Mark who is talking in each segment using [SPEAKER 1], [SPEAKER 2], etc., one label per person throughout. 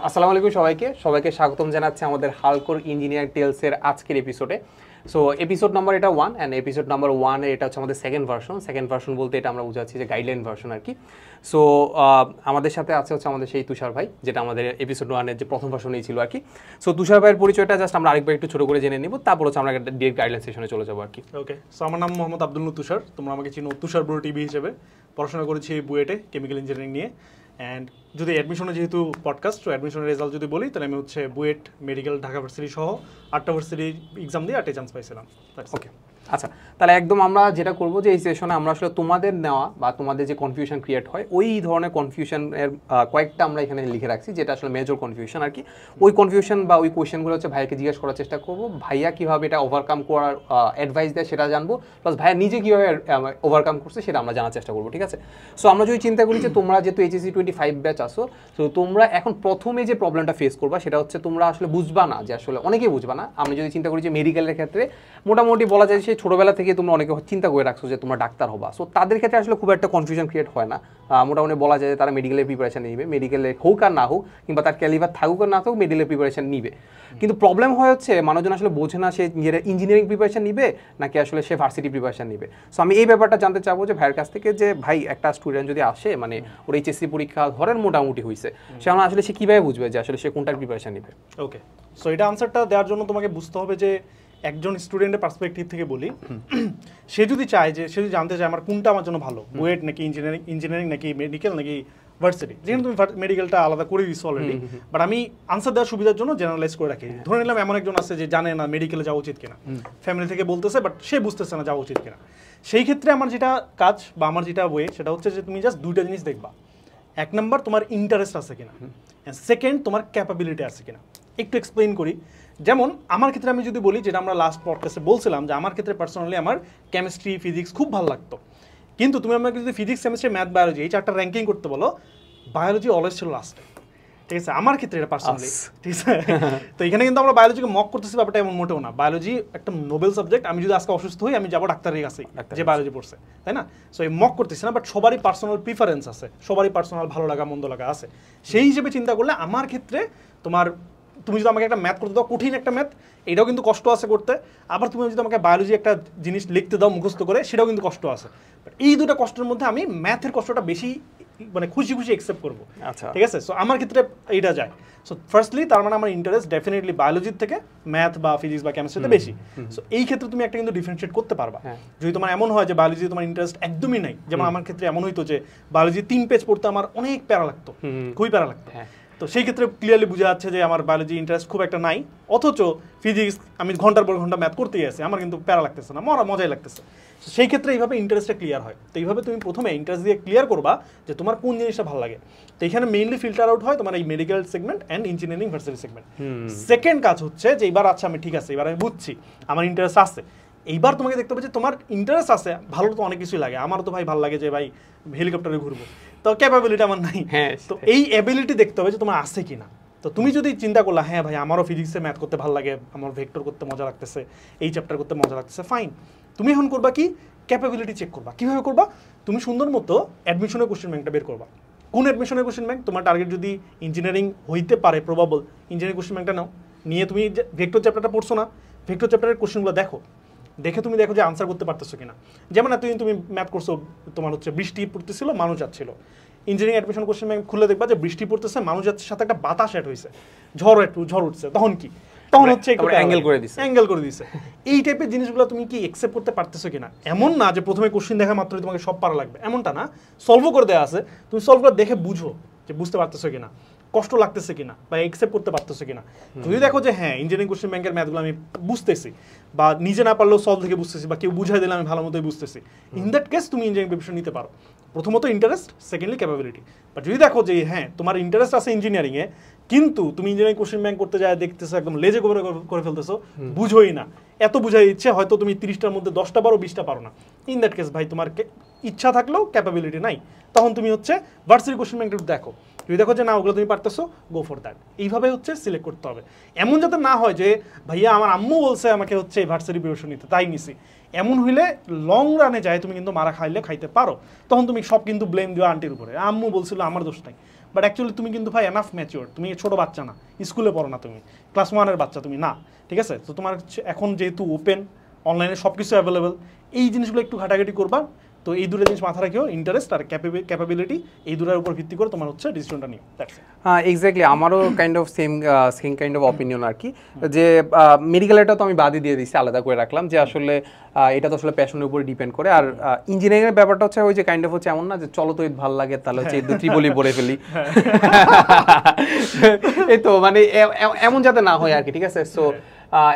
[SPEAKER 1] আসসালামু আলাইকুম সবাইকে স্বাগতম জানাচ্ছি আমাদের হালকোর ইঞ্জিনিয়ারিং টেলসের আজকের এপিসোডে। সো এপিসোড নাম্বার এটা 1 অ্যান্ড এপিসোড নাম্বার 1 এটা হচ্ছে আমাদের সেকেন্ড ভার্সন বলতে এটা আমরা বুঝাচ্ছি যে গাইডলাইন ভার্সন আর কি। সো আমাদের সাথে আছে হচ্ছে আমাদের সেই তুষার ভাই, যেটা আমাদের এপিসোড 1-এর যে প্রথম ভার্সনেই ছিল আর কি। সো তুষার ভাইয়ের পরিচয়টা জাস্ট আমরা আরেকবার একটু ছোট করে জেনে নিব, তারপর হচ্ছে আমরা ডিরেক্ট গাইডলাইন সেশনে চলে যাবো আর কি।
[SPEAKER 2] ওকে, সো আমার নাম মোহাম্মদ আব্দুল নূর তুষার, তোমরা আমাকে চিনো তুষার ব্রো টিভি হিসেবে। পড়াশোনা করেছি বুয়েটে কেমিক্যাল ইঞ্জিনিয়ারিং নিয়ে। অ্যান্ড যদি অ্যাডমিশনে যেহেতু পডকাস্ট, তো অ্যাডমিশনের রেজাল্ট যদি বলি তাহলে আমি হচ্ছে বুয়েট মেডিকেল ঢাকা ভার্সিটি সহ 8টা ভার্সিটি এক্সাম দিয়ে 8টে চান্স পাইছিলাম।
[SPEAKER 1] ওকে আচ্ছা, তাহলে একদম আমরা যেটা করবো যে এই সেশনে আমরা আসলে তোমাদের নেওয়া বা তোমাদের যে কনফিউশন ক্রিয়েট হয় ওই ধরনের কনফিউশনের কয়েকটা আমরা এখানে লিখে রাখছি, যেটা আসলে মেজর কনফিউশন আর কি। ওই কনফিউশন বা ওই কোয়েশ্চেনগুলো হচ্ছে ভাইয়াকে জিজ্ঞেস করার চেষ্টা করবো, ভাইয়া কীভাবে এটা ওভারকাম করার অ্যাডভাইস দেয় সেটা জানবো, প্লাস ভাইয়া নিজে কীভাবে ওভারকাম করছে সেটা আমরা জানার চেষ্টা করবো, ঠিক আছে? সো আমরা যদি চিন্তা করি যে তোমরা যেহেতু এইচএসসি 25 ব্যাচ আসো, তো তোমরা এখন প্রথমে যে প্রবলেমটা ফেস করবা সেটা হচ্ছে তোমরা আসলে বুঝবা না, যে আসলে অনেকেই বুঝবা না। আমি যদি চিন্তা করি যে মেডিকেলের ক্ষেত্রে মোটামুটি বলা যায় সেই ছোটোবেলা থেকে তোমরা অনেকে চিন্তা করে রাখছো যে তোমরা ডাক্তার হবা। সো তাদের ক্ষেত্রে আসলে খুব একটা কনফিউশন ক্রিয়েট হয় না। মোটামুটি বলা যায় যে তারা মেডিকেলের প্রিপারেশন নিবে, মেডিকেলে হোক আর না হোক, কিংবা তার ক্যালিভার থাকুক আর না থাকুক, মেডিকেলের প্রিপারেশন নিবে। কিন্তু প্রবলেম হয় হচ্ছে মানুষজন আসলে বোঝে না সে ইঞ্জিনিয়ারিং প্রিপারেশন নিবে নাকি আসলে সে ভার্সিটি প্রিপারেশন নিবে। সো আমি এই ব্যাপারটা জানতে চাবো যে ভাইয়ের কাছ থেকে, যে ভাই একটা স্টুডেন্ট যদি আসে, মানে ওর এইচএসসি পরীক্ষা ধরেন মোটামুটি হয়েছে, সে আসলে সে কীভাবে বুঝবে যে আসলে সে কোনটার প্রিপারেশন নিবে?
[SPEAKER 2] ওকে, সো এটা আনসারটা দেওয়ার জন্য তোমাকে বুঝতে হবে যে একজন স্টুডেন্টের পার্সপেক্টিভ থেকে বলি, সে যদি চায় যে সে যদি জানতে চায় আমার কোনটা আমার জন্য ভালো, বুয়েট নাকি ইঞ্জিনিয়ারিং নাকি মেডিকেল নাকি ভার্সিটি, যেখানে তুমি মেডিকেলটা আলাদা করে দিচ্ছ অলরেডি, বাট আমি আনসার দেওয়ার সুবিধার জন্য জেনারেলাইজ করে রাখি। ধরে নিলাম এমন একজন আছে যে জানে না মেডিকেলে যাওয়া উচিত কিনা, ফ্যামিলি থেকে বলতেছে বাট সে বুঝতেছে না যাওয়া উচিত কিনা। সেই ক্ষেত্রে আমার যেটা কাজ বা আমার যেটা ওয়ে সেটা হচ্ছে যে তুমি জাস্ট দুইটা জিনিস দেখবা। এক নম্বর, তোমার ইন্টারেস্ট আছে কিনা, সেকেন্ড তোমার ক্যাপাবিলিটি আছে কিনা। একটু এক্সপ্লেইন করি। যেমন আমার ক্ষেত্রে আমি যদি বলি, যেটা আমরা লাস্ট পডকাস্টে বলছিলাম, যে আমার ক্ষেত্রে পার্সোনালি আমার কেমিস্ট্রি ফিজিক্স খুব ভালো লাগতো, কিন্তু তুমি আমাকে যদি ফিজিক্স কেমিস্ট্রি ম্যাথ বায়োলজি এই 4টা র্যাঙ্কিং করতে বলো, বায়োলজি অলওয়েজ ছিল লাস্টে, ঠিক আছে? আমার ক্ষেত্রে এটা পার্সোনালি, ঠিক আছে? তো এখানে কিন্তু আমরা বায়োলজিকে মক করতেছি, ব্যাপারটা এমন মোটেও না। বায়োলজি একটা নোবেল সাবজেক্ট। আমি যদি আজকে অসুস্থ হই, আমি যাবো ডাক্তারের কাছে যে বায়োলজি পড়ছে, তাই না? সো এই মক করতেছি না, বাট সবারই পার্সোনাল প্রিফারেন্স আছে, সবারই পার্সোনাল ভালো লাগা মন্দ লাগা আছে। সেই হিসেবে চিন্তা করলে আমার ক্ষেত্রে তুমি যদি আমাকে একটা ম্যাথ করতে দাও, কঠিন একটা ম্যাথ, এটাও কিন্তু কষ্ট আছে করতে। আবার তুমি যদি আমাকে বায়োলজি একটা জিনিস লিখতে দাও মুখস্থ করে, সেটাও কিন্তু কষ্ট আছে। এই দুটো কষ্টের মধ্যে আমি ম্যাথের কষ্টটা বেশি মানে খুশি অ্যাকসেপ্ট করবো, ঠিক আছে? সো আমার ক্ষেত্রে এইটা যায়। সো ফার্স্টলি তার মানে আমার ইন্টারেস্ট ডেফিনেটলি বায়োলজির থেকে ম্যাথ বা ফিজিক্স বা কেমিস্ট্রিতে বেশি। সো এই ক্ষেত্রে তুমি একটা কিন্তু ডিফারেন্সিয়েট করতে পারবা। যদি তোমার এমন হয় যে বায়োলজি তোমার ইন্টারেস্ট একদমই নাই, যেমন আমার ক্ষেত্রে এমন হইতো যে বায়োলজি 3 পেজ পড়তে আমার অনেক প্যারা লাগতো, খুবই প্যারা লাগতো। তো সেই ক্ষেত্রে ক্লিয়ারলি বোঝা যাচ্ছে যে আমার বায়োলজি ইন্টারেস্ট খুব একটা নাই, অথচ ফিজিক্স আমি ঘন্টার পর ঘন্টা ম্যাথ করতেই আছি, আমার কিন্তু প্যারা লাগতেছে না, মজাই লাগতেছে। সেই ক্ষেত্রে এইভাবে ইন্টারেস্টটা ক্লিয়ার হয়। তো এইভাবে তুমি প্রথমে ইন্টারেস্ট দিয়ে ক্লিয়ার করবা যে তোমার কোন জিনিসটা ভালো লাগে। তো এখানে মেইনলি ফিল্টার আউট হয় তোমার এই medical segment and engineering varsity segment. Second কাজ হচ্ছে যে এবার আচ্ছা আমি ঠিক আছে, এবার আমি বুঝছি আমার ইন্টারেস্ট আছে। এইবার তোমাকে দেখতে হবে যে তোমার ইন্টারেস্ট আছে, ভালো তো অনেক কিছুই লাগে। আমারও তো ভাই ভালো লাগে যে ভাই হেলিকপ্টারে ঘুরবো, তো ক্যাপাবিলিটি আমার নাই। তো এই অ্যাবিলিটি দেখতে হবে যে তোমার আছে কিনা। তো তুমি যদি চিন্তা করলা হ্যাঁ ভাই আমারও ফিজিক্সে ম্যাথ করতে ভালো লাগে, আমার ভেক্টর করতে মজা লাগতেছে, এই চ্যাপ্টার করতে মজা লাগতেছে, ফাইন। তুমি এখন করবা কি, ক্যাপাবিলিটি চেক করবা। কীভাবে করবা? তুমি সুন্দর মতো অ্যাডমিশনের কোশ্চেন ব্যাংকটা বের করবা। কোন অ্যাডমিশনের কোশ্চেন ব্যাংক? তোমার টার্গেট যদি ইঞ্জিনিয়ারিং হইতে পারে, প্রবাবল ইঞ্জিনিয়ারিং কোশ্চেন ব্যাংকটা নাও। নিয়ে তুমি ভেক্টর চ্যাপ্টারটা পড়ছো না, ভেক্টর চ্যাপ্টারের কোশ্চেনগুলো দেখে তুমি দেখো যে আনসার করতে পারতেছো কিনা। যেমন এতদিন তুমি ম্যাথ করছো, তোমার হচ্ছে বৃষ্টি পড়তেছিল, মানুষ যাচ্ছিল। ইঞ্জিনিয়ারিং অ্যাডমিশন কোশ্চেন ব্যাংক খুলে দেখবা যে বৃষ্টি পড়তেছে, মানুষ যাচ্ছে, সাথে একটা বাতাস অ্যাড হয়েছে, ঝড় উঠছে, তখন কি? তখন হচ্ছে
[SPEAKER 1] অ্যাঙ্গেল
[SPEAKER 2] করে দিছে। এই টাইপের জিনিসগুলো তুমি কি অ্যাকসেপ্ট করতে পারতেছো কিনা। এমন না যে প্রথমে কোশ্চেন দেখা মাত্রই তোমাকে সব পারা লাগবে, এমনটা না। সলভও করে দেওয়া আছে, তুমি সলভ করে দেখে বুঝো যে বুঝতে পারতেছো কিনা, কষ্ট লাগতেছে কিনা, বা অ্যাকসেপ্ট করতে পারতেছো কিনা। যদি দেখো যে হ্যাঁ ইঞ্জিনিয়ারিং কোশ্চেন ব্যাংকের ম্যাথগুলো আমি বুঝতেছি, বা নিজে না পারলেও সলভ থেকে বুঝতেছি, বা কেউ বুঝাই দিলে আমি ভালো মতোই বুঝতেছি, ইন দ্যাট কেস তুমি ইঞ্জিনিয়ারিং প্রিপারেশন নিতে পারো। প্রথমত ইন্টারেস্ট, সেকেন্ডলি ক্যাপাবিলিটি। বাট যদি দেখো যে হ্যাঁ তোমার ইন্টারেস্ট আছে ইঞ্জিনিয়ারিংয়ে, কিন্তু তুমি ইঞ্জিনিয়ারিং কোশ্চেন ব্যাংক করতে যায় দেখতেছো একদম লেজে করে ফেলতেছো, বুঝোই না, এত বুঝাই ইচ্ছে হয়তো তুমি 30টার মধ্যে 10টা পারো, 20টা পারো না, ইন দ্যাট কেস ভাই তোমার ইচ্ছা থাকলেও ক্যাপাবিলিটি নাই। তখন তুমি হচ্ছে ভার্সিটি কোশ্চেন ব্যাংকটা দেখো। যদি দেখো যে না ওগুলো তুমি পারতেছো, গো ফর দ্যাট। এইভাবে হচ্ছে সিলেক্ট করতে হবে। এমন যাতে না হয় যে ভাইয়া আমার আম্মু বলছে আমাকে হচ্ছে ভার্সিটি প্রিপারেশন নিতে, তাই নিছি। এমন হইলে লং রানে যায় তুমি কিন্তু মারা খাইতে পারো। তখন তুমি সব কিন্তু ব্লেম দিও আন্টির উপরে, আম্মু বলছিল, আমার দোষ নাই। বাট অ্যাকচুয়ালি তুমি কিন্তু ভাই এনাফ ম্যাচিওর, তুমি ছোট বাচ্চা না, স্কুলে পড়ো না, তুমি ক্লাস 1-এর বাচ্চা তুমি না, ঠিক আছে? তো তোমার এখন যেহেতু ওপেন, অনলাইনে সব কিছু অ্যাভেলেবেল, এই জিনিসগুলো একটু ঘাটাঘাটি করবা। তো এই দুটো জিনিস মাথা রাখিও, ইন্টারেস্ট আর ক্যাপাবিলিটি, এই দুটোর উপর ভিত্তি করে তোমার হচ্ছে ডিসিশনটা নিও।
[SPEAKER 1] হ্যাঁ এক্স্যাক্টলি, আমারও kind of same kind of opinion আর কি, যে মেডিকেলটা তো আমি বাদই দিয়ে দিচ্ছি, আলাদা করে রাখলাম, যে আসলে এটা তো আসলে প্যাশনের উপরে ডিপেন্ড করে। আর ইঞ্জিনিয়ারিংয়ের ব্যাপারটা হচ্ছে ওই যে কাইন্ড অফ হচ্ছে এমন না যে চলো তো ভালো লাগে তাহলে হচ্ছে ত্রিপলি পড়ে ফেলি, এই তো মানে এমন যাতে না হয় আর কি, ঠিক আছে? সো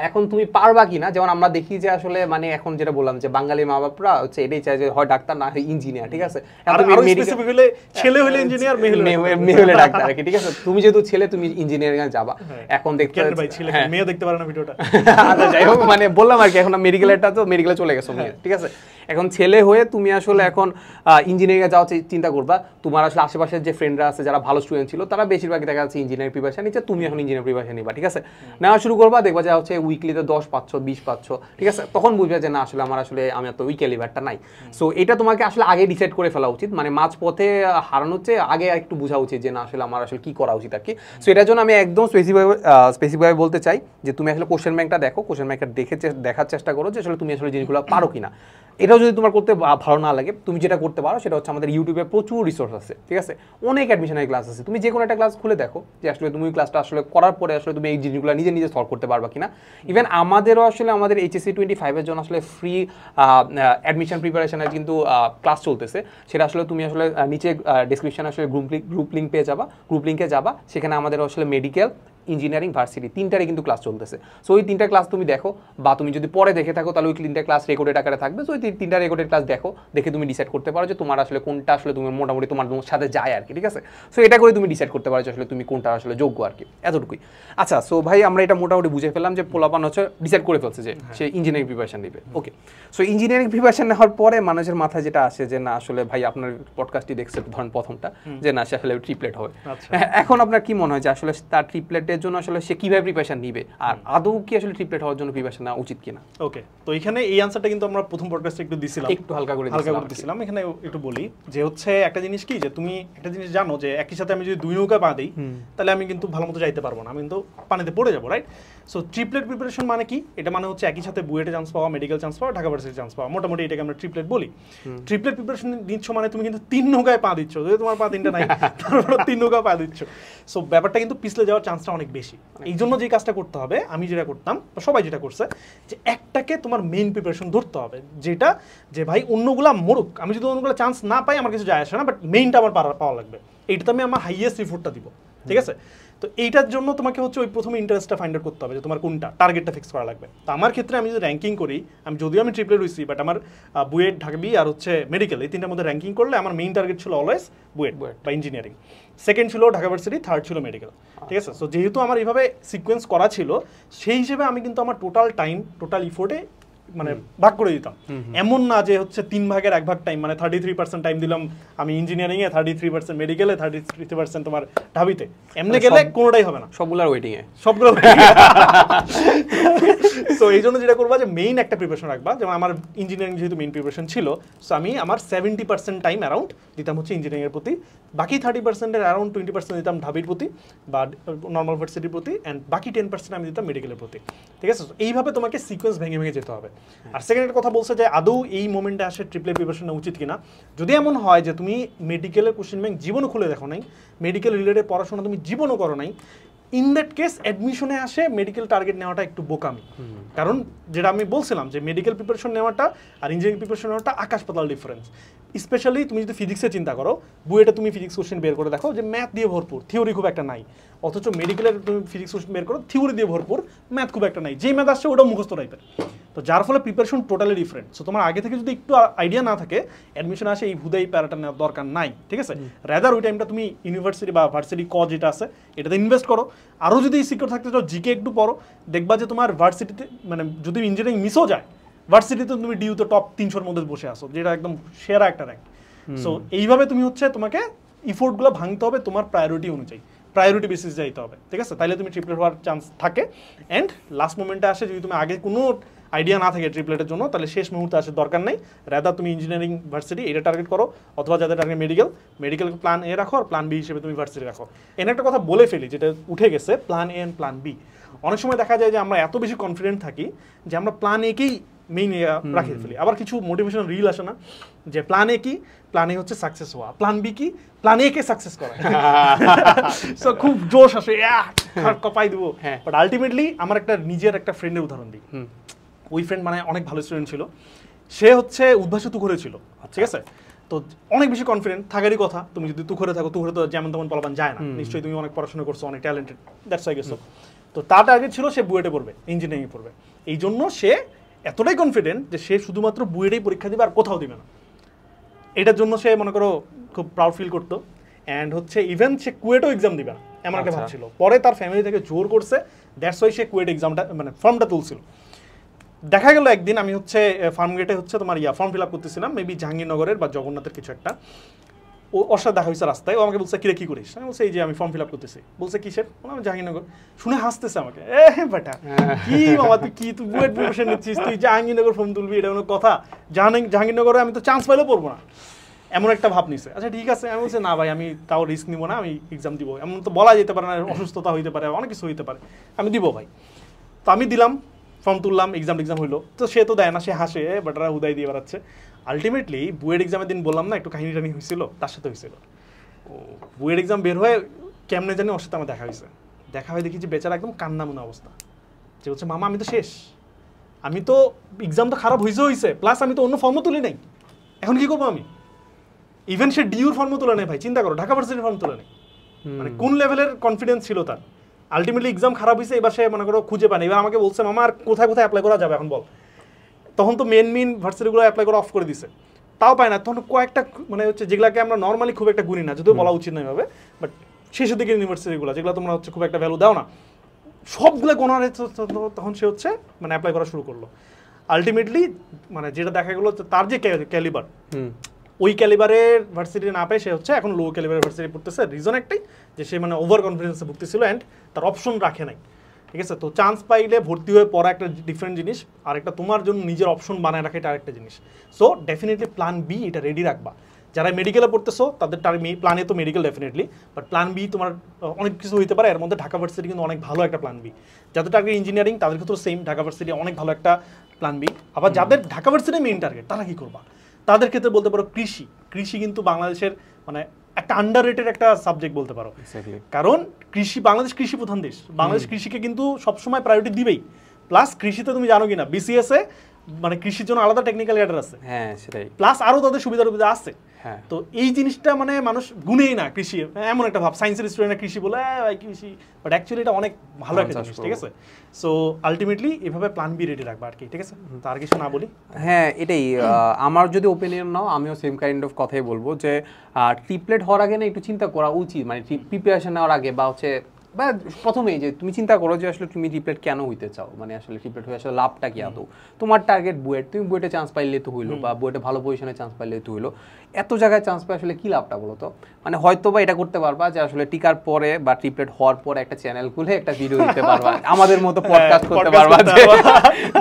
[SPEAKER 1] এখন তুমি পারবা কিনা, যেমন আমরা দেখি যে আসলে মানে এখন যেটা বললাম যে বাঙালি মা বাপরা হচ্ছে এটাই চায় যে হয় ডাক্তার না হয় ইঞ্জিনিয়ার, ঠিক আছে?
[SPEAKER 2] ছেলে হলে ইঞ্জিনিয়ার,
[SPEAKER 1] মেয়ে হলে ডাক্তার আর কি, ঠিক আছে? তুমি যেহেতু ছেলে তুমি ইঞ্জিনিয়ারিং এ যাবা, এখন দেখতে
[SPEAKER 2] মেয়ে দেখতে পারে না ভিডিওটা,
[SPEAKER 1] আচ্ছা যাই হোক, মানে বললাম আর কি, এখন মেডিকেলটা তো মেডিকেলে চলে গেছো মেয়ে, ঠিক আছে? এখন ছেলে হয়ে তুমি আসলে এখন ইঞ্জিনিয়ারিং এ যাওয়ার চিন্তা করবা, তোমার আসলে আশেপাশের যে ফ্রেন্ডরা আছে যারা ভালো স্টুডেন্ট ছিল তারা বেশিরভাগ দেখা যাচ্ছে ইঞ্জিনিয়ারিং প্রিপারেশন নিচ্ছে, তুমি এখন ইঞ্জিনিয়ারিং প্রিপারেশন নিবা, ঠিক আছে? নেওয়া শুরু করবা, দেখবা যে হচ্ছে উইকলিতে 10 পাচ্ছ 20 পাচ্ছ, ঠিক আছে? তখন বুঝবে যে না আসলে আমার আসলে আমি তো ওই ক্যালিবারটা নাই। সো এটা তোমাকে আসলে আগে ডিসাইড করে ফেলা উচিত, মানে মাঝ পথে হারানোর চেয়ে আগে একটু বোঝা উচিত যে না আসলে আমার আসলে কি করা উচিত আর কি। সো এটার জন্য আমি একদম স্পেসিফিকভাবে বলতে চাই যে তুমি আসলে কোশ্চেন ব্যাংকটা দেখো, কোশ্চেন ব্যাংকটা দেখে দেখার চেষ্টা করো যে আসলে তুমি আসলে জিনিসগুলো পারো কিনা। এটাও যদি তোমার করতে ভালো না লাগে, তুমি যেটা করতে পারো সেটা হচ্ছে আমাদের ইউটিউবে প্রচুর রিসোর্স আছে, ঠিক আছে? অনেক অ্যাডমিশনের ক্লাস আছে, তুমি যে কোনো একটা ক্লাস খুলে দেখো যে আসলে তুমি ওই ক্লাসটা আসলে করার পরে আসলে তুমি এই জিনিসগুলো নিজে নিজে সলভ করতে পারবা কিনা। ইভেন আমাদেরও আসলে আমাদের HSC 25-এর জন্য আসলে ফ্রি অ্যাডমিশন প্রিপারেশনের কিন্তু ক্লাস চলতেছে, সেটা আসলে তুমি আসলে নিচে ডেসক্রিপশনে আসলে গ্রুপ লিঙ্ক পেয়ে যাবা, গ্রুপ লিঙ্কে যাবা, সেখানে আমাদের আসলে মেডিকেল, ইঞ্জিনিয়ারিং, ভার্সিটি তিনটারই কিন্তু ক্লাস চলতেছে। সো ওই তিনটা ক্লাস তুমি দেখো, বা তুমি যদি পরে দেখে থাকো তাহলে ওই তিনটা ক্লাস রেকর্ডেড আকারে থাকবে। সো ওই তিনটা রেকর্ডেড ক্লাস দেখো, দেখে তুমি ডিসাইড করতে পারো যে তোমার আসলে কোনটা আসলে তুমি মোটামুটি তোমার সাথে যায় আর কি, ঠিক আছে? সো এটা করে তুমি ডিসাইড করতে পারো যে আসলে তুমি কোনটা আসলে যোগ্য আর কি, এতটুকুই। আচ্ছা, সো ভাই আমরা এটা মোটামুটি বুঝে ফেললাম যে পোলাপান হচ্ছে ডিসাইড করে ফেলছে যে সে ইঞ্জিনিয়ারিং প্রিপারেশন নেবে। ওকে, সো ইঞ্জিনিয়ারিং প্রিপারেশন নেওয়ার পরে মানুষের মাথায় যেটা আসে যে না আসলে ভাই আপনার পডকাস্টটি দেখছে ধরেন প্রথমটা, যে না সে আসলে ট্রিপলেট হবে। এখন আপনার কি মনে হয় যে আসলে তার ট্রিপলেটের জন্য আসলে সে কিভাবে প্রিপারেশন নিবে, আর আদৌ কি আসলে ট্রিপলেট হওয়ার জন্য প্রিপারেশন নেওয়া উচিত কিনা?
[SPEAKER 2] ওকে, তো এখানে এই আনসারটা কিন্তু আমরা প্রথম পডকাস্টে একটু দিছিলাম,
[SPEAKER 1] একটু হালকা করে
[SPEAKER 2] দিছিলাম। এখানে একটু বলি যে হচ্ছে একটা জিনিস কি, যে তুমি একটা জিনিস জানো যে একই সাথে আমি যদি 2 নৌকা পা দিই তাহলে আমি কিন্তু ভালো মতো যাইতে পারবো না, আমি কিন্তু পানিতে পড়ে যাবো, রাইট? সো ট্রিপলেট প্রিপারেশন মানে কি? এটা মানে হচ্ছে একই সাথে বুয়েটে চান্স পাওয়া, মেডিকেল চান্স পাওয়া, ঢাকা ভার্সিটি চান্স পাওয়া, মোটামুটি এটাকে আমরা ট্রিপলেট বলি। ট্রিপলেট প্রিপারেশন দিচ্ছ মানে তুমি কিন্তু 3 নৌকায় পা দিচ্ছ, যদি তোমার পা 3টা নাই তারপর 3 নৌকা পা দিচ্ছ। সো ব্যাপারটা কিন্তু পিছলে যাওয়ার চান্সটা অনেক বেশি। এই জন্য যে কাজটা করতে হবে, আমি যেটা করতাম, সবাই যেটা করছে, যে একটাকে তোমার মেইন প্রিপারেশন ধরতে হবে, যেটা যে ভাই অন্যগুলা মরুক, আমি যদি অন্যগুলো চান্স না পাই আমার কিছু যায় আসে না, বাট মেইনটা আমার পাওয়া লাগবে, এইটাতে আমি আমার হাইয়েস্ট এফোর্টটা দিব, ঠিক আছে? তো এইটার জন্য তোমাকে হচ্ছে ওই প্রথমে ইন্টারেস্টটা ফাইন্ড আউট করতে হবে যে তোমার কোনটা টার্গেটটা ফিক্স করা লাগবে। তো আমার ক্ষেত্রে আমি যদি র্যাঙ্কিং করি, আমি যদিও আমি ট্রিপলেট হইছি, বাট আমার বুয়েট, ঢাকা বি আর হচ্ছে মেডিকেল, এই তিনটার মধ্যে র্যাঙ্কিং করলে আমার মেইন টার্গেট ছিল অলওয়েজ বুয়েট বা ইঞ্জিনিয়ারিং, সেকেন্ড ছিল ঢাকা ভার্সিটি, থার্ড ছিল মেডিকেল, ঠিক আছে? সো যেহেতু আমার এইভাবে সিকোয়েন্স করা ছিল, সেই হিসেবে আমি কিন্তু আমার টোটাল টাইম, টোটাল ইফোর্টে মানে ভাগ করে দিতাম। এমন না যে হচ্ছে 3 ভাগের 1 ভাগ টাইম, মানে 33% টাইম দিলাম আমি ইঞ্জিনিয়ারিং এ, 33% মেডিকেলে, 33% তোমার ঢাবিতে, এমনি গেলে কোনোটাই হবে না,
[SPEAKER 1] সবগুলোর ওয়েটিং এ,
[SPEAKER 2] সবগুলো। সো এই জন্য যেটা করবা যে মেইন একটা প্রিপারেশন রাখবা, যেমন আমার ইঞ্জিনিয়ারিং যেহেতু মেইন প্রিপারেশন ছিল, সো আমি আমার 70% টাইম অ্যারাউন্ড দিতাম হচ্ছে ইঞ্জিনিয়ারিং এর প্রতি, বাকি 30% এর অ্যারাউন্ড 20% দিতাম ঢাবির প্রতি বা নর্মাল ভার্সিটির প্রতি, অ্যান্ড বাকি 10% আমি দিতাম মেডিকেলের প্রতি, ঠিক আছে? এইভাবে তোমাকে সিকোয়েন্স ভেঙে ভেঙে যেতে হবে। আর সেকেন্ড একটা কথা বলছে যে আদৌ এই মোমেন্টে আসে ট্রিপলেট প্রিপারেশন নেওয়া উচিত কিনা। যদি এমন হয় যে তুমি মেডিকেলের কোশ্চেন ব্যাংক জীবনও খুলে দেখো নাই, মেডিকেল রিলেটেড পড়াশোনা তুমি জীবনও করো নাই, ইন দ্যাট কেস অ্যাডমিশনে আসে মেডিকেল টার্গেট নেওয়াটা একটু বোকামি। কারণ যেটা আমি বলছিলাম যে মেডিকেল প্রিপারেশন নেওয়াটা আর ইঞ্জিনিয়ারিং প্রিপারেশন নেওয়াটা আকাশ পাতাল ডিফারেন্স। স্পেশালি তুমি যদি ফিজিক্সে চিন্তা করো, বুয়েটে তুমি ফিজিক্স কোশ্চেন বের করে দেখো যে ম্যাথ দিয়ে ভরপুর, থিওরি খুব একটা নাই, অথচ মেডিকেলের তুমি ফিজিক্স কোশ্চেন বের করো থিওরি দিয়ে ভরপুর, ম্যাথ খুব একটা নাই, যেই ম্যাথ আসছে ওটাও মুখস্থ টাইপের। তো যার ফলে প্রিপারেশন টোটালি ডিফারেন্ট। সো তোমার আগে থেকে যদি একটু আইডিয়া না থাকে, অ্যাডমিশন আসে এই হুদাই প্যারাটা নেওয়ার দরকার নাই, ঠিক আছে? রেদার ওই টাইমটা তুমি ইউনিভার্সিটি বা ভার্সিটি যেটা আছে এটাতে ইনভেস্ট করো। আরও যদি সিকিউর থাকতে চাও, জিকে একটু পড়ো, দেখবা যে তোমার ভার্সিটিতে মানে যদি ইঞ্জিনিয়ারিং মিসও যায়, ভার্সিটিতে তুমি ডিউতে টপ 300-র মধ্যে বসে আসো, যেটা একদম সেরা একটা র্যাঙ্ক। সো এইভাবে তুমি হচ্ছে তোমাকে ইফোর্টগুলো ভাঙতে হবে তোমার প্রায়োরিটি অনুযায়ী, প্রায়োরিটি বেসিস যাইতে হবে, ঠিক আছে? তাহলে তুমি ট্রিপলেট হওয়ার চান্স থাকে। অ্যান্ড লাস্ট মোমেন্টে আসে যদি তুমি আগে কোনো আইডিয়া না থাকে ট্রিপলেটের জন্য, তাহলে শেষ মুহূর্তে আসার দরকার নেই, রাদার তুমি ইঞ্জিনিয়ারিং ভার্সিটি এটা টার্গেট করো, অথবা যাদের টার্গেট মেডিকেল প্ল্যান এ রাখো, আর প্ল্যান বি হিসেবে তুমি ভার্সিটি রাখো। এনে একটা কথা বলে ফেলি যেটা উঠে গেছে, plan A and plan B. অনেক সময় দেখা যায় যে আমরা এত বেশি কনফিডেন্ট থাকি যে আমরা প্ল্যান একেই মেইন রাখে ফেলি। আবার কিছু মোটিভেশনাল রিল আসে না যে প্ল্যান এ কি, প্ল্যান এ হচ্ছে সাকসেস হওয়া, প্ল্যান বি কি, প্ল্যান এ কে সাকসেস করা। সো খুব জোশ আসে, কপাই দেবো। বাট আলটিমেটলি আমার একটা নিজের একটা ফ্রেন্ডের উদাহরণ দিই। ওই ফ্রেন্ড মানে অনেক ভালো স্টুডেন্ট ছিল, সে হচ্ছে উদ্ভাসে তুখরে ছিল, ঠিক আছে। তো অনেক বেশি কনফিডেন্ট থাকারই কথা, তুমি যদি তুখরে থাকো, তুখরে তো যেমন তেমন পোলাপান যায় না, নিশ্চয়ই তুমি অনেক পড়াশোনা করছো, অনেক ট্যালেন্টেড, দ্যাটস আই গেস। তো তার টার্গেট ছিল সে বুয়েটে পড়বে, ইঞ্জিনিয়ারিং পড়বে। এই জন্য সে এতটাই কনফিডেন্ট যে সে শুধুমাত্র বুয়েটেই পরীক্ষা দিবে আর কোথাও দিবে না। এটার জন্য সে মনে করো খুব প্রাউড ফিল করতো, অ্যান্ড হচ্ছে ইভেন সে কুয়েটও এক্সাম দিবে না এমন একটা ভাবছিল। পরে তার ফ্যামিলি থেকে জোর করছে, দ্যাটস ওয়াই সে কুয়েট এক্সামটা মানে ফর্মটা তুলছিল। দেখা গেল একদিন আমি হচ্ছে ফার্মগেটে হচ্ছে তোমার ফর্ম ফিল আপ করতেছিলাম, মেবি জাহাঙ্গীরনগরের বা জগন্নাথের কিছু একটা। ওর সাথে দেখা হয়েছে রাস্তায়, ও আমাকে বলছে কিরে কি করিস, আমি বলছি এই যে আমি ফর্ম ফিল আপ করতেছি। বলছে কিসের, আমি জাহাঙ্গীরনগর। শুনে হাসতেছে আমাকে, বেটা কি বাবা তুই কি, তুই বুয়েট প্রিপারেশন নিচ্ছিস, তুই জাহাঙ্গীরনগর ফর্ম তুলবি, এটা কোনো কথা? জাহাঙ্গীরনগরে আমি তো চান্স পাইলেও পড়বো না, এমন একটা ভাব নিছে। আচ্ছা ঠিক আছে, আমি বলছি না ভাই আমি তাও রিস্ক নিবো না, আমি এক্সাম দিব। এমন তো বলা যেতে পারে না, অসুস্থতা হইতে পারে, অনেক কিছু হইতে পারে, আমি দিব ভাই। তো আমি দিলাম, ফর্ম তুললাম, এক্সাম হইলো। তো সে তো দেয় না, সে হাসে, বাটারা হুদাই দিয়ে বেড়াচ্ছে। আলটিমেটলি বুয়েট এক্সামের দিন বললাম না একটু কাহিনী টানি হয়েছিল, তার সাথে হয়েছিল। বুয়েট এক্সাম বের হয়ে কেমনে জানি ওর সাথে আমার দেখা হয়েছে, দেখা হয়ে দেখি যে বেচারা একদম কান্নামুনা অবস্থা, যে বলছে মামা আমি তো শেষ, আমি তো এক্সাম তো খারাপ হয়েছে, প্লাস আমি তো অন্য ফর্মও তুলি নাই, এখন কি করবো আমি? ইভেন সে ডিউর ফর্মও তোলা নেই ভাই, চিন্তা করো, ঢাকা ভার্সিটির ফর্ম তোলা নেই। মানে কোন লেভেলের কনফিডেন্স ছিল তার। আলটিমেটলি এক্সাম খারাপ হয়েছে, এবার সে মনে করো খুঁজে পায় না। এবার আমাকে বলছে মামা আর কোথায় কোথায় অ্যাপ্লাই করা যাবে এখন বল। তখন তো মেন ভার্সিটিগুলো অ্যাপ্লাই করা অফ করে দিছে, তাও পায় না। তখন কয়েকটা মানে হচ্ছে যেগুলোকে আমরা নর্মালি খুব একটা গুনি না, যদিও বলা উচিত নয় ভাবে, বাট শেষের দিকে ইউনিভার্সিটিগুলো যেগুলো তোমরা হচ্ছে খুব একটা ভ্যালু দাও না, সবগুলো গোনার তখন সে হচ্ছে মানে অ্যাপ্লাই করা শুরু করলো। আলটিমেটলি মানে যেটা দেখা গেলো তার যে ক্যালিবার, ওই ক্যালিবারের ভার্সিটি না পেয়ে সে হচ্ছে এখন লো ক্যালিবারের ভার্সিটি পড়তেছে। রিজন একটাই যে সে মানে ওভার কনফিডেন্সে ভুগতেছিল অ্যান্ড তার অপশন রাখে নাই, ঠিক আছে। তো চান্স পাইলে ভর্তি হয়ে পড়া একটা ডিফারেন্ট জিনিস, আর একটা তোমার জন্য নিজের অপশন বানায় রাখা এটা আরেকটা জিনিস। সো ডেফিনেটলি প্ল্যান বি এটা রেডি রাখবা। যারা মেডিকেলে পড়তেছো তাদের প্ল্যানে তো medical definitely, but plan B তোমার অনেক কিছু হইতে পারে। এর মধ্যে ঢাকা ভার্সিটি কিন্তু অনেক ভালো একটা প্ল্যান বি। যাদের টার্গেট ইঞ্জিনিয়ারিং তাদের ক্ষেত্রে সেম, ঢাকা ভার্সিটি অনেক ভালো একটা প্ল্যান বি। আবার যাদের ঢাকা ভার্সিটি মেইন টার্গেট তারা কি করবা, তাদের ক্ষেত্রে বলতে পারো কৃষি। কৃষি কিন্তু বাংলাদেশের মানে একটা আন্ডাররেটেড একটা সাবজেক্ট বলতে পারো, কারণ কৃষি, বাংলাদেশ কৃষি প্রধান দেশ, বাংলাদেশ কৃষিকে কিন্তু সবসময় প্রায়োরিটি দিবেই। প্লাস কৃষিতে তুমি জানো কিনা বিসিএস এ মানে কৃষির জন্য আলাদা টেকনিক্যাল ক্যাডার আছে, হ্যাঁ সেটাই, প্লাস আরো তাদের সুবিধা আছে। তো এই জিনিসটা মানে মানুষ গুনেই না কৃষি, এমন একটা ভাব সায়েন্সের স্টুডেন্টরা কৃষি বলে কৃষি, বাট অ্যাকচুয়ালি এটা অনেক ভালো একটা জিনিস, ঠিক আছে। সো আলটিমেটলি এভাবে প্ল্যান বি রেডি রাখবা আর কি, ঠিক আছে। তার কিছু না বলি,
[SPEAKER 1] হ্যাঁ এটাই আমার যদি ওপিনিয়ন নাও, আমিও সেম কাইন্ড অফ কথাই বলবো যে ট্রিপলেট হওয়ার আগে না একটু চিন্তা করা উচিত, মানে প্রিপারেশন নেওয়ার আগে বা হচ্ছে বা প্রথমেই যে তুমি চিন্তা করো যে আসলে তুমি ট্রিপলেট কেন হইতে চাও, মানে আসলে ট্রিপলেট হয়ে আসলে লাভটা কি আদৌ। তোমার টার্গেট বুয়েট, তুমি বুয়েটে চান্স পাইলে তো হইলো, বা বুয়েটে ভালো পজিশনে চান্স পাইলে তো হইলো। এত জায়গায় চান্স পাই আসলে কি লাভটা বলো তো? মানে হয়তো বা এটা করতে পারবা যে আসলে টিকার পরে বা ট্রিপলেট হওয়ার পরে একটা চ্যানেল খুলে একটা ভিডিও দিতে পারবা, আমাদের মতো পডকাস্ট করতে পারবা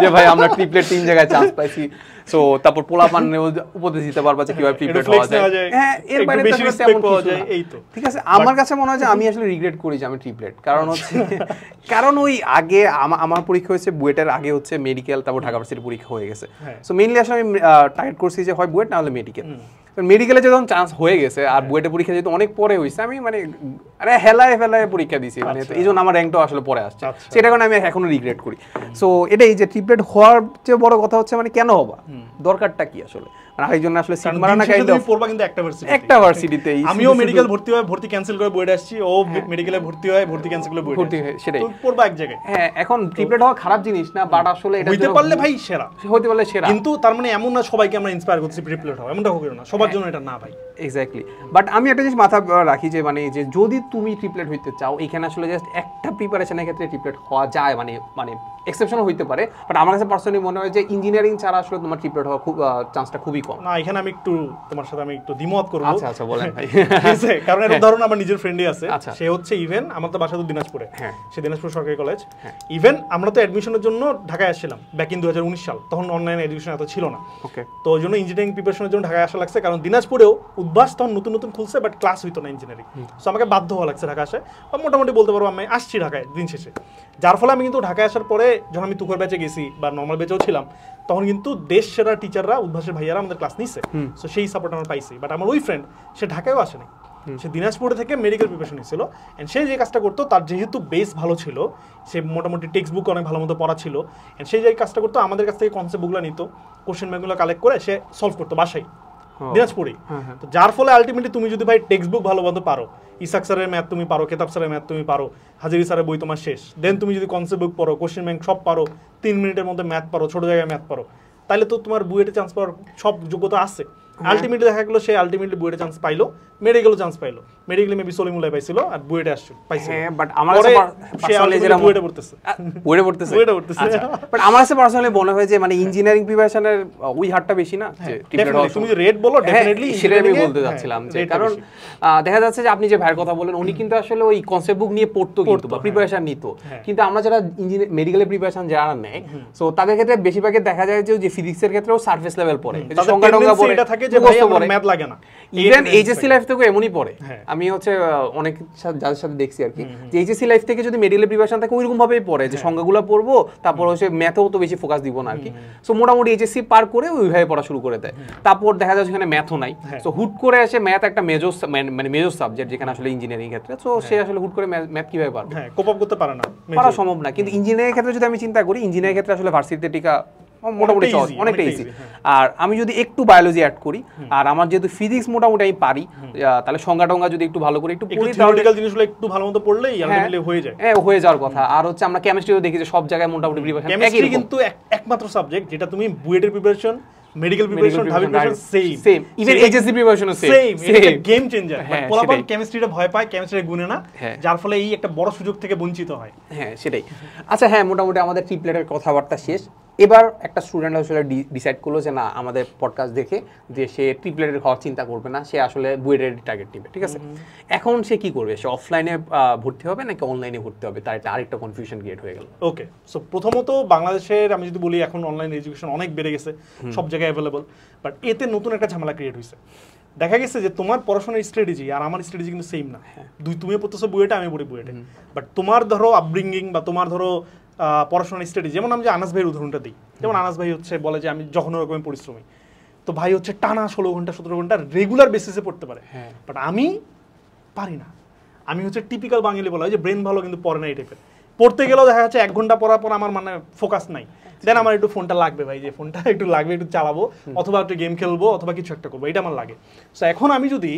[SPEAKER 1] যে ভাই আমরা ট্রিপলেট 3 জায়গায় চান্স পাইছি। সো তারপর পোলাপানের উপদেশ দিতে পারবা যে কিভাবে ট্রিপলেট হওয়া যায়। হ্যাঁ এর বাইরে তো তেমন কিছু না, এই তো ঠিক আছে। আমার কাছে মনে হয় যে আমি আসলে রিগ্রেট করি যে আমি ট্রিপলেট, কারণ হচ্ছে কারণ ওই আগে আমার পরীক্ষা হয়েছে বুয়েটের আগে হচ্ছে মেডিকেল, তারপর ঢাকা ভার্সিটির পরীক্ষা হয়ে গেছে। সো মেইনলি আসলে আমি টার্গেট করছি যে হয় বুয়েট না হলে মেডিকেল। মেডিকেলে যখন চান্স হয়ে গেছে আর বুয়েটের পরীক্ষা যেহেতু অনেক পরে হয়েছে, আমি মানে আরে হেলায় ফেলায় পরীক্ষা দিছি, মানে এই জন্য আমার র্যাঙ্কটাও আসলে পরে আসছে, সেটা কারণে আমি এখনো রিগ্রেট করি। সো এটাই যে ট্রিপলেট হওয়ার চেয়ে বড় কথা হচ্ছে মানে কেন হবা, দরকারটা কি আসলে, মানে আরেকজন আসলে সিট মারা না কাইন্ড অফ পড়বা কিন্তু একটা ভার্সিটিতে। আমিও মেডিকেল ভর্তি হয়, ভর্তি ক্যান্সেল করে বুয়েট আসছি, ও মেডিকেলে ভর্তি হয়, ভর্তি ক্যান্সেল করে বুয়েট আসছে, সেটাই পড়বা এক জায়গায়। হ্যাঁ এখন ট্রিপলেট হওয়া খারাপ জিনিস না, বাট আসলে এটা হইতে পারলে ভাই সেরা, হইতে পারলে সেরা। কিন্তু তার মানে এমন না সবাইকে আমরা ইন্সপায়ার করছি ট্রিপলেট হওয়া, এমনটা হবে না, সবার জন্য এটা না ভাই। এক্স্যাক্টলি, বাট আমি একটা জিনিস মাথা রাখি যে মানে যে যদি তুমি ট্রিপলেট হইতে চাও, এখানে আসলে জাস্ট একটা প্রিপারেশনের ক্ষেত্রে ট্রিপলেট হওয়া যায়, মানে মানে এক্সেপশন হইতে পারে, বাট আমার কাছে পার্সোনালি মনে হয় যে ইঞ্জিনিয়ারিং ছাড়া আসলে তোমার ট্রিপলেট হওয়ার খুব চান্সটা খুবই কম।
[SPEAKER 2] না, এখানে আমি একটু তোমার সাথে আমি একটু দ্বিমত করব।
[SPEAKER 1] আচ্ছা আচ্ছা, বলেন ভাই।
[SPEAKER 2] ঠিক আছে, কারণ এর ধরুন আমার নিজের ফ্রেন্ডই আছে,
[SPEAKER 1] আচ্ছা।
[SPEAKER 2] সে হচ্ছে ইভেন আমার তো বাসা তো দিনাজপুরে,
[SPEAKER 1] হ্যাঁ,
[SPEAKER 2] সে দিনাজপুর সরকারি কলেজ।
[SPEAKER 1] হ্যাঁ।
[SPEAKER 2] ইভেন আমরা তো অ্যাডমিশনের জন্য ঢাকায় আসছিলাম ব্যাক ইন 2019 সাল, তখন অনলাইন এডুকেশন এত ছিল না।
[SPEAKER 1] ওকে।
[SPEAKER 2] তো ওই জন্য ইঞ্জিনিয়ারিং প্রিপারেশনের জন্য ঢাকায় আসা লাগছে, কারণ দিনাজপুরেও উদ্ভাস তখন নতুন নতুন খুলছে, বাট ক্লাস হইতো না ইঞ্জিনিয়ারিং। সো আমাকে বাধ্য হওয়া লাগছে ঢাকা আসে, বা মোটামুটি বলতে পারবো আমি আসছি ঢাকায় দিন শেষে। যার ফলে আমি কিন্তু ঢাকায় আসার পরে যখন আমি তুখর ব্যাচে গেছি বা নর্মাল ব্যাচেও ছিলাম, তখন কিন্তু দেশ সেরা টিচাররা, উদ্ভাসের ভাইয়ারা আমাদের ক্লাস নিচ্ছে। সো সেই সাপোর্ট আমার পাইছি। বাট আমার ওই ফ্রেন্ড সে ঢাকায়ও আসেনি, সে দিনাজপুরে থেকে মেডিকেল প্রিপারেশন নিয়েছিল। অ্যান্ড সে যে কাজটা করতো, তার যেহেতু বেস ভালো ছিল, সে মোটামুটি টেক্সট বুক অনেক ভালো মতো পড়া ছিল, অ্যান্ড সেই যে কাজটা করতো আমাদের কাছ থেকে কনসেপ্ট বুকগুলো নিত, কোশ্চেন ব্যাঙ্কগুলো কালেক্ট করে সে সলভ করতো বাসায় দিনাজপুরে। তো যার ফলে আলটিমেটলি তুমি যদি ভাই টেক্সট বুক ভালো মতো পারো, ইসাক স্যারের ম্যাথ তুমি পারো, কেতাব স্যারের ম্যাথ তুমি পারো, হাজিরি স্যারের বই তোমার শেষ, দেন তুমি যদি কনসেপ্ট বুক পড়ো, কোশ্চেন ব্যাংক সব পারো, 3 মিনিটের মধ্যে ম্যাথ পারো, ছোট জায়গায় ম্যাথ পারো, তাহলে তো তোমার বুয়েটে চান্স পাওয়ার সব যোগ্যতা আছে। আলটিমেটলি দেখা গেলো সে আলটিমেটলি বুয়েটে চান্স পাইলো, মেডিকেলও চান্স পাইলো, মেডিকেলে মেবি সলিমুল্লাহ পাইছিল আর বুয়েটে আসছিল পাইছিল।
[SPEAKER 1] হ্যাঁ, বাট আমার কাছে পার্সোনালি যেটা
[SPEAKER 2] বুয়েটে পড়তেছে,
[SPEAKER 1] বুয়েটে পড়তেছে,
[SPEAKER 2] বুয়েটে পড়তেছে।
[SPEAKER 1] বাট আমার কাছে পার্সোনালি মনে হয় যে মানে ইঞ্জিনিয়ারিং প্রিপারেশনের ওই হারটা বেশি না, যে ট্রিপলেট হওয়ার
[SPEAKER 2] তুমি রেট বলো ডেফিনেটলি
[SPEAKER 1] সেটা আমি বলতে যাচ্ছিলাম, যে কারণ দেখা যাচ্ছে যে আপনি যে ভাইয়ের কথা বলেন, উনি কিন্তু আসলে ওই কনসেপ্ট বুক নিয়ে পড়তো কিন্তু বা প্রিপারেশন নিত, কিন্তু আমরা যারা ইঞ্জিনিয়ার মেডিকেলের প্রিপারেশন যারা নেয়, সো তাদের ক্ষেত্রে বেশিরভাগই দেখা যায় যে ফিজিক্সের ক্ষেত্রেও সারফেস লেভেল পড়ে, সংখ্যা টংখ্যা পড়ে,
[SPEAKER 2] এটা থাকে যে ভাই আমার ম্যাথ লাগে না।
[SPEAKER 1] ইভেন এইচএসসি লাইফ থেকে এমনই পড়ে। আমি হচ্ছে অনেক যাদের সাথে দেখছি আর কি, যে এইচএসসি লাইফ থেকে যদি মেডিকেলের প্রিপারেশন থাকে ওইরকম ভাবেই পড়ে, যে সংখ্যাগুলো পড়বো, তারপর হচ্ছে ম্যাথেও তো বেশি ফোকাস দিব না আর কি। সো মোটামুটি এইচএসসি পার করে ওইভাবে পড়া শুরু করে দেয়। তারপর দেখা যায় সেখানে ম্যাথও নাই, সো হুট করে এসে ম্যাথ একটা মেজর মানে মেজর সাবজেক্ট যেখানে আসলে ইঞ্জিনিয়ারিং ক্ষেত্রে, সো সে আসলে হুট করে ম্যাথ কিভাবে পারবে?
[SPEAKER 2] হ্যাঁ, কোপ আপ করতে পারে না,
[SPEAKER 1] পারা সম্ভব না। কিন্তু ইঞ্জিনিয়ারিং ক্ষেত্রে যদি আমি চিন্তা করি, ইঞ্জিনিয়ারিং ক্ষেত্রে আসলে ভার্সিটিতে টিকা মোটামুটি সহজ, অনেকটা ইজি। আর আমি যদি একটু বায়োলজি অ্যাড করি, আর আমার যেহেতু ফিজিক্স মোটামুটি আমি পারি, তাহলে সংজ্ঞা টঙ্গা যদি একটু ভালো করে একটু পড়ি,
[SPEAKER 2] থিওরিটিক্যাল জিনিসগুলো একটু ভালো মতো পড়লেই আলটিমেটলি হয়ে যায়।
[SPEAKER 1] হ্যাঁ, হয়ে যাওয়ার কথা। আর হচ্ছে আমরা কেমিস্ট্রিও দেখি যে সব জায়গায় মোটামুটি প্রিপারেশন একই
[SPEAKER 2] কেমিস্ট্রি
[SPEAKER 1] রকম,
[SPEAKER 2] কিন্তু একমাত্র সাবজেক্ট যেটা তুমি বুয়েটের preparation, medical preparation, Dhabi preparation same,
[SPEAKER 1] even HSC প্রিপারেশনও সেম।
[SPEAKER 2] এটা গেম চেঞ্জার। বাট পোলাপান কেমিস্ট্রিটা ভয় পায়, কেমিস্ট্রি গুনে না, যার ফলে এই একটা বড় সুযোগ থেকে বঞ্চিত হয়।
[SPEAKER 1] হ্যাঁ, সেটাই। আচ্ছা, হ্যাঁ, মোটামুটি আমাদের ট্রিপলেটের কথাবার্তা শেষ। এবার একটা স্টুডেন্ট আসলে ডিসাইড করলো যে না, আমাদের পডকাস্ট দেখে যে সে ট্রিপলেটের হওয়ার চিন্তা করবে না, সে আসলে বুয়েটের টার্গেট দিবে, ঠিক আছে? এখন সে কি করবে? সে অফলাইনে ভর্তি হবে নাকি অনলাইনে ভর্তি হবে? তার একটা আরেকটা কনফিউশন ক্রিয়েট হয়ে গেল।
[SPEAKER 2] ওকে, সো প্রথমত বাংলাদেশের আমি যদি বলি, এখন অনলাইন এডুকেশন অনেক বেড়ে গেছে, সব জায়গায় অ্যাভেলেবল, বাট এতে নতুন একটা ঝামেলা ক্রিয়েট হয়েছে। দেখা গেছে যে তোমার পড়াশোনার স্ট্র্যাটেজি আর আমার স্ট্র্যাটেজি কিন্তু সেম না। তুমি পড়তেছো বুয়েটে, আমি পড়ি বুয়েটে, বাট তোমার ধরো আপব্রিঙ্গিং বা তোমার ধরো পড়াশোনার স্ট্র্যাটেজি, যেমন আমি যে আনাস ভাইয়ের উদাহরণটা দিই, যেমন আনাস ভাই হচ্ছে বলে যে আমি যখন রকমের পরিশ্রমী, তো ভাই হচ্ছে টানা 16 ঘন্টা 17 ঘন্টা রেগুলার বেসিসে পড়তে পারে, বাট আমি পারি না। আমি হচ্ছে টিপিক্যাল বাঙালি বলা হয় যে ব্রেন ভালো কিন্তু পড়ে না, এই টাইপের। পড়তে গেলেও দেখা যাচ্ছে 1 ঘন্টা পড়ার পর আমার মানে ফোকাস নাই, দেন আমার একটু ফোনটা লাগবে ভাই, যে ফোনটা একটু লাগবে, একটু চালাবো, অথবা একটু গেম খেলবো, অথবা কিছু একটা করবো, এটা আমার লাগে। সো এখন আমি যদি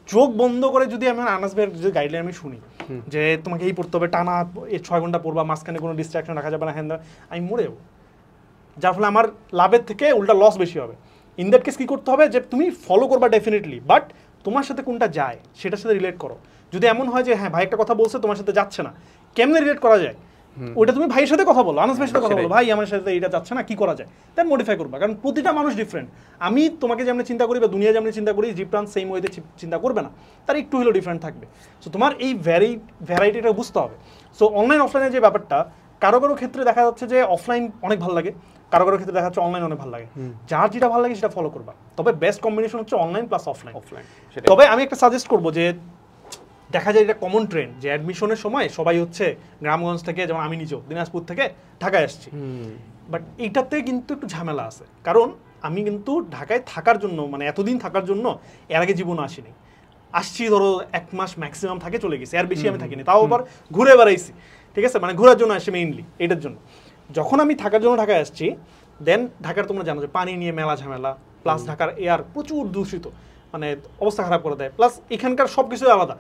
[SPEAKER 2] চোখ বন্ধ করে যদি আমি আনাস ভাইয়ের যে গাইডলাইন আমি শুনি যে তোমাকে এই পড়তে হবে, টানা 6 ঘন্টা পড়বা, মাঝখানে কোনো ডিস্ট্রাকশন রাখা যাবে না, হ্যাঁ, আমি মরে যাবো। যার ফলে আমার লাভের থেকে উল্টা লস বেশি হবে। ইন দ্যাট কেস কী করতে হবে, যে তুমি ফলো করবা ডেফিনেটলি, বাট তোমার সাথে কোনটা যায় সেটার সাথে রিলেট করো। যদি এমন হয় যে হ্যাঁ ভাই একটা কথা বলছে তোমার সাথে যাচ্ছে না, কেমনে রিলেট করা যায়, ওইটা তুমি ভাইয়ের সাথে কথা বলো, আনাস ভাইয়ের সাথে কথা বলো, ভাই আমার সাথে এটা যাচ্ছে না, কি করা যায়, দেন মডিফাই করবা। কারণ প্রতিটা মানুষ ডিফারেন্ট। আমি তোমাকে যেমন চিন্তা করি বা দুনিয়া যেমন চিন্তা করি, জিপ্রান সেম ওয়েতে চিন্তা করবে না, তার একটু হলেও ডিফারেন্ট থাকবে। সো তোমার এই ভ্যারাইটিটা বুঝতে হবে। সো অনলাইন অফলাইনের যে ব্যাপারটা, কারো কারো ক্ষেত্রে দেখা যাচ্ছে যে অফলাইন অনেক ভালো লাগে, কারো কারো ক্ষেত্রে দেখা যাচ্ছে অনলাইন অনেক ভালো লাগে। যার যেটা ভালো লাগে সেটা ফলো করবা, তবে বেস্ট কম্বিনেশন হচ্ছে অনলাইন প্লাস অফলাইন। তবে আমি একটা সাজেস্ট করবো যে দেখা যায় এটা কমন ট্রেন্ড যে অ্যাডমিশনের সময় সবাই হচ্ছে গ্রামগঞ্জ থেকে, যেমন আমি নিজেও দিনাজপুর থেকে ঢাকায় আসছি, বাট এইটাতে কিন্তু একটু ঝামেলা আছে। কারণ আমি কিন্তু ঢাকায় থাকার জন্য, মানে এতদিন থাকার জন্য এর আগে জীবনে আসিনি। আসছি ধরো 1 মাস ম্যাক্সিমাম থাকে, চলে গেছি, আর বেশি আমি থাকিনি, তাও আবার ঘুরে বেড়াইছি, ঠিক আছে, মানে ঘোরার জন্য আসি মেইনলি, এটার জন্য। যখন আমি থাকার জন্য ঢাকায় আসছি, দেন ঢাকার তোমরা জানো যে পানি নিয়ে মেলা ঝামেলা, প্লাস ঢাকার এয়ার প্রচুর দূষিত, মানে অবস্থা খারাপ করে দেয়, প্লাস এখানকার সব কিছুই আলাদা,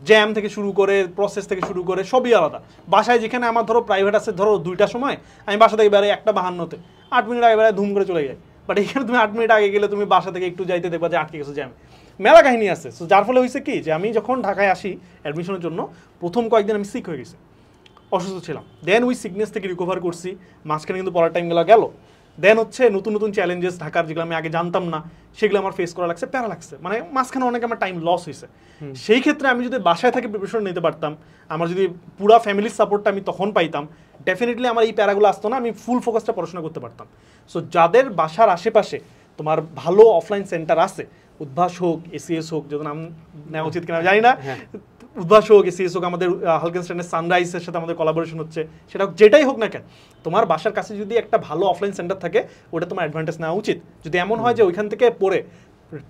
[SPEAKER 2] জ্যাম থেকে শুরু করে প্রসেস থেকে শুরু করে সবই আলাদা। বাসায় যেখানে আমার ধরো প্রাইভেট আছে ধরো 2টার সময়, আমি বাসা থেকে বেরোই 1:52-তে, 8 মিনিট আগে বেরোয় ধুম করে চলে যাই, বাট এখানে তুমি 8 মিনিট আগে গেলে তুমি বাসা থেকে একটু যাইতে দেখবা যে আটকে গেছো জ্যামে, মেলা কাহিনী আছে। সো যার ফলে হয়েছে কি যে আমি যখন ঢাকায় আসি অ্যাডমিশনের জন্য, প্রথম কয়েকদিন আমি সিক হয়ে গেছি, অসুস্থ ছিলাম, দেন ওই সিকনেস থেকে রিকভার করছি, মাঝখানে কিন্তু পড়ার টাইমগুলো গেল, দেন হচ্ছে নতুন নতুন চ্যালেঞ্জেস ঢাকার যেগুলো আমি আগে জানতাম না সেগুলো আমার ফেস করা লাগছে, প্যারা লাগছে, মানে মাঝখানে অনেক আমার টাইম লস হয়েছে। সেই ক্ষেত্রে আমি যদি বাসায় থেকে প্রিপারেশন নিতে পারতাম, আমার যদি পুরা ফ্যামিলির সাপোর্টটা আমি তখন পাইতাম, ডেফিনেটলি আমার এই প্যারাগুলো আসতো না, আমি ফুল ফোকাসটা পড়াশোনা করতে পারতাম। সো যাদের বাসার আশেপাশে তোমার ভালো অফলাইন সেন্টার আছে, উদ্ভাস হোক, এসিএস হোক, যদি নাম নেওয়া উচিত কিনা জানি না, উদ্ভাস হোক, এসিএস হোক, আমাদের হালকেনস্টাইনের সানরাইজের সাথে আমাদের কোলাবোরেশন হচ্ছে, সেটা যেটাই হোক না কেন, তোমার বাসার কাছে যদি একটা ভালো অফলাইন সেন্টার থাকে ওটা তোমার অ্যাডভান্টেজ নেওয়া উচিত। যদি এমন হয় যে ওইখান থেকে পড়ে